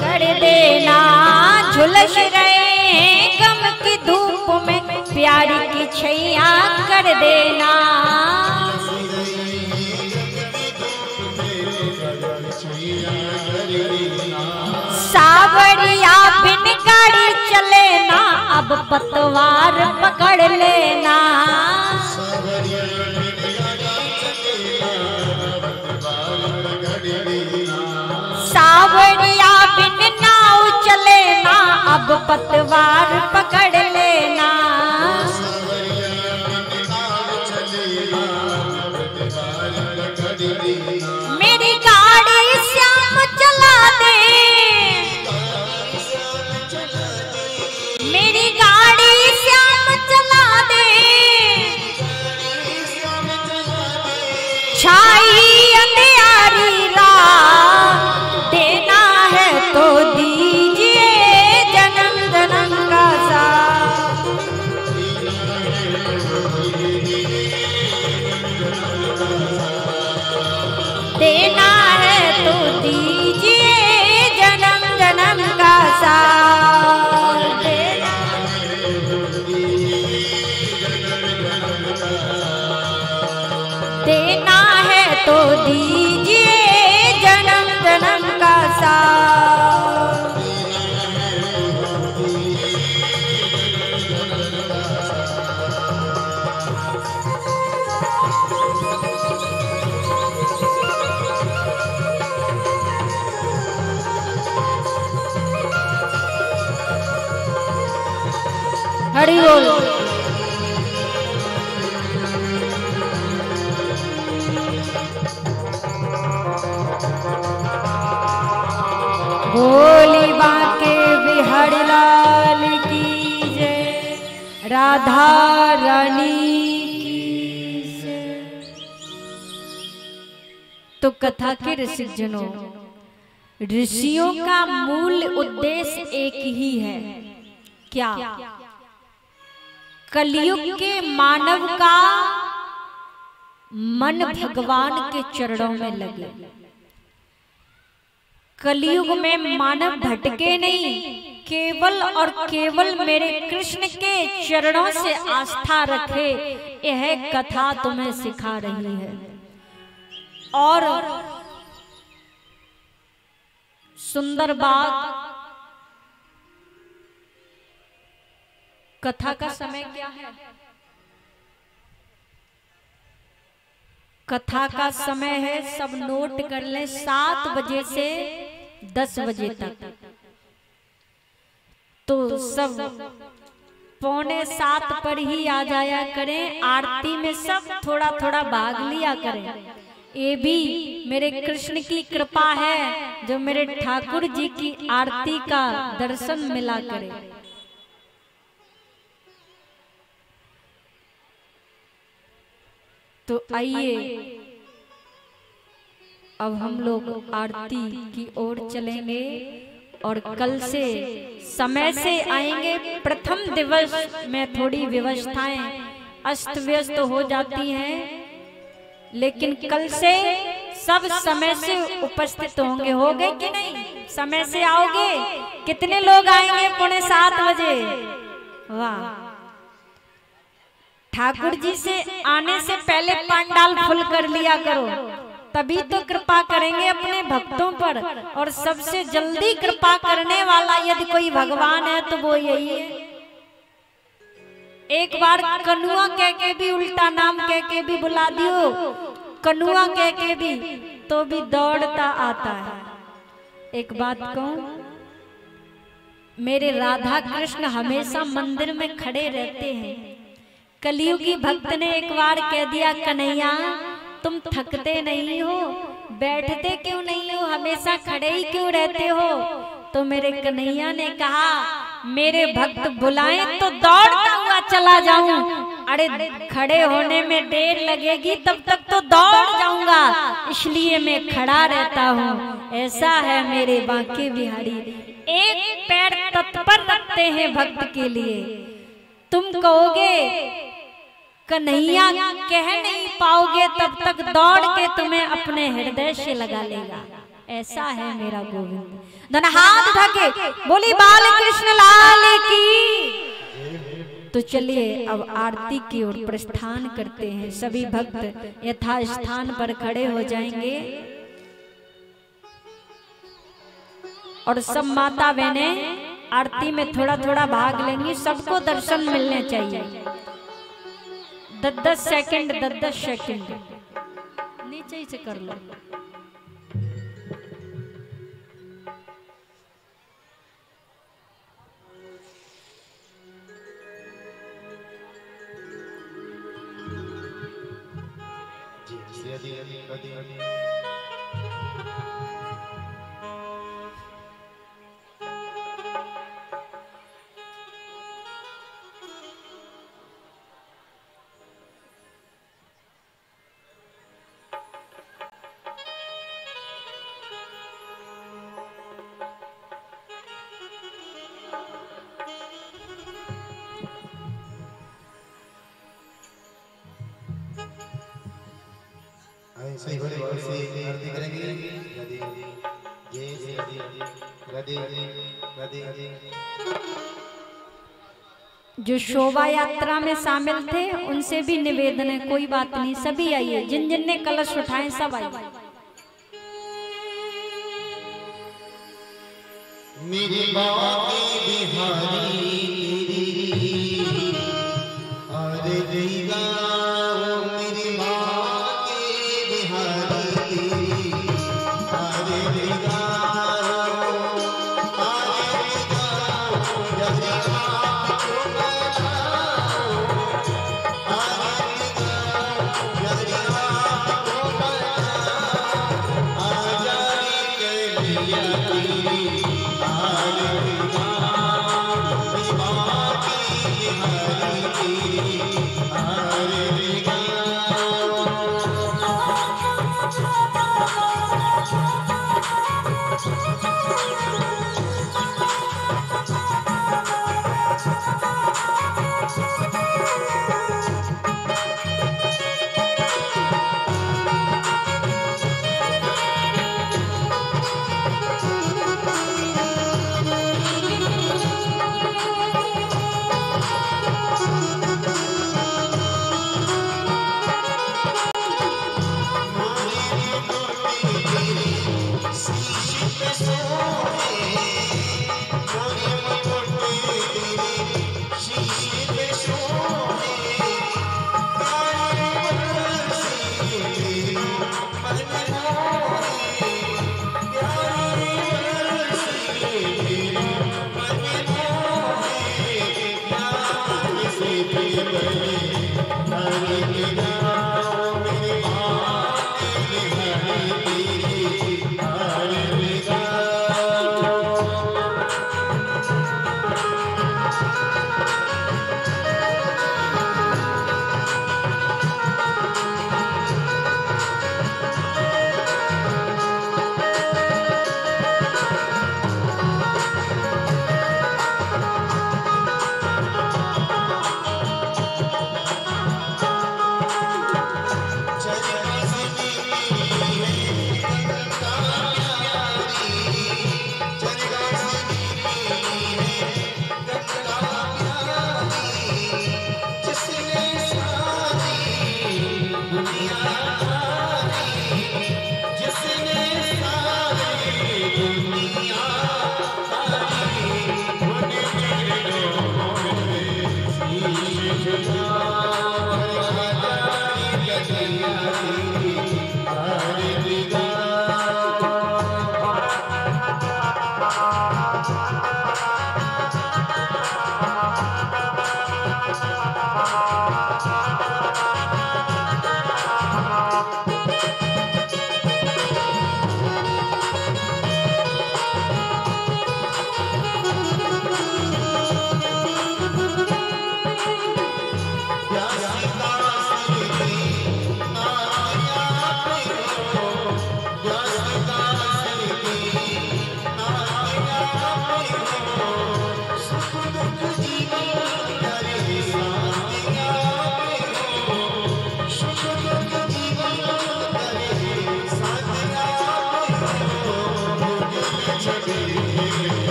कर देना, झुलस रहे हैं गम की धूप में, प्यार की छैया कर देना। सावरिया बिन गाड़ी चले ना, अब पतवार पकड़ लेना। सावरिया बिन नाव चले ना, अब पतवार पकड़ लेना। मेरी गाड़ी श्याम चला दे, मेरी गाड़ी श्याम चला दे, छाई अंधियारी रात, देना है तो दीजिए जन्म जन्म का साथ। देना है तो दीजिए जन्म जन्म का साथ। देना है तो दीजिए जन्म जन्म का साथ। हरि बोल। बोली बांके बिहारी लाल की जय, राधा रानी की जय। तो कथा के रसिक जनों, ऋषियों का मूल उद्देश्य एक ही है, क्या? कलयुग के मानव का मन भगवान के चरणों में लगे। कलयुग में मानव भटके नहीं, केवल और केवल मेरे कृष्ण के चरणों से आस्था रखे, यह कथा तुम्हें सिखा रही है। और सुंदर बात, कथा का समय क्या है? कथा का समय है, सब नोट कर लें, 7 बजे से 10 बजे तक। तो सब 6:45 पर ही आ जाया करें। आरती में सब थोड़ा थोड़ा भाग लिया करें। ये भी मेरे कृष्ण की कृपा है जो मेरे ठाकुर जी की आरती का दर्शन मिला करे। तो आइए अब हम लोग आरती की ओर चलेंगे और कल से समय से आएंगे। प्रथम दिवस में थोड़ी व्यवस्थाएं अस्त व्यस्त हो जाती हैं, लेकिन कल से सब समय से उपस्थित होंगे। हो गए कि नहीं? समय से आओगे? कितने लोग आएंगे? 7:45 बजे। वाह, ठाकुर जी से आने से पहले पंडाल फुल कर लिया करो, तभी तो कृपा करेंगे अपने भक्तों पर। और सबसे जल्दी कृपा करने वाला यदि कोई भगवान है तो वो यही है। एक बार कनुआ कह के भी, उल्टा नाम कह के भी बुला दियो, कनुआ कह के भी, तो भी दौड़ता आता है। एक बात कहूं, मेरे राधा कृष्ण हमेशा मंदिर में खड़े रहते हैं। कलियुगी भक्त ने एक बार कह दिया, कन्हैया तुम थकते नहीं हो, बैठते क्यों नहीं हो, हमेशा खड़े ही क्यों रहते हो? तो मेरे कन्हैया ने कहा, मेरे भक्त बुलाएं तो दौड़ता हुआ चला जाऊं, अरे खड़े होने में देर लगेगी तब तक तो दौड़ जाऊंगा, इसलिए मैं खड़ा रहता हूँ। ऐसा है मेरे बांके बिहारी, एक पैर तत्पर रखते हैं भक्त के लिए। तुम कहोगे कन्हैया कह नहीं पाओगे, तब तक दौड़ के तुम्हें अपने हृदय से लगा लेगा। ऐसा है मेरा गोविंद। धन हाथ धके बोली बाल कृष्ण लाल की। तो चलिए अब आरती की ओर प्रस्थान करते हैं। सभी भक्त यथा स्थान पर खड़े हो जाएंगे और सब माता बहनें आरती में थोड़ा थोड़ा भाग लेंगी। सबको दर्शन मिलने चाहिए। 10-10 सेकंड 10-10 सेकंड नीचे ही से कर लो। ऐसे ही बड़े बड़े से आरती करेंगे। जो शोभा यात्रा में शामिल थे उनसे भी निवेदन है, कोई बात नहीं, सभी आइए। जिन जिन ने कलश उठाए सब आइए। मेरी बांके बिहारी अरे देगा, मेरी बांके बिहारी अरे देगा, Yeah.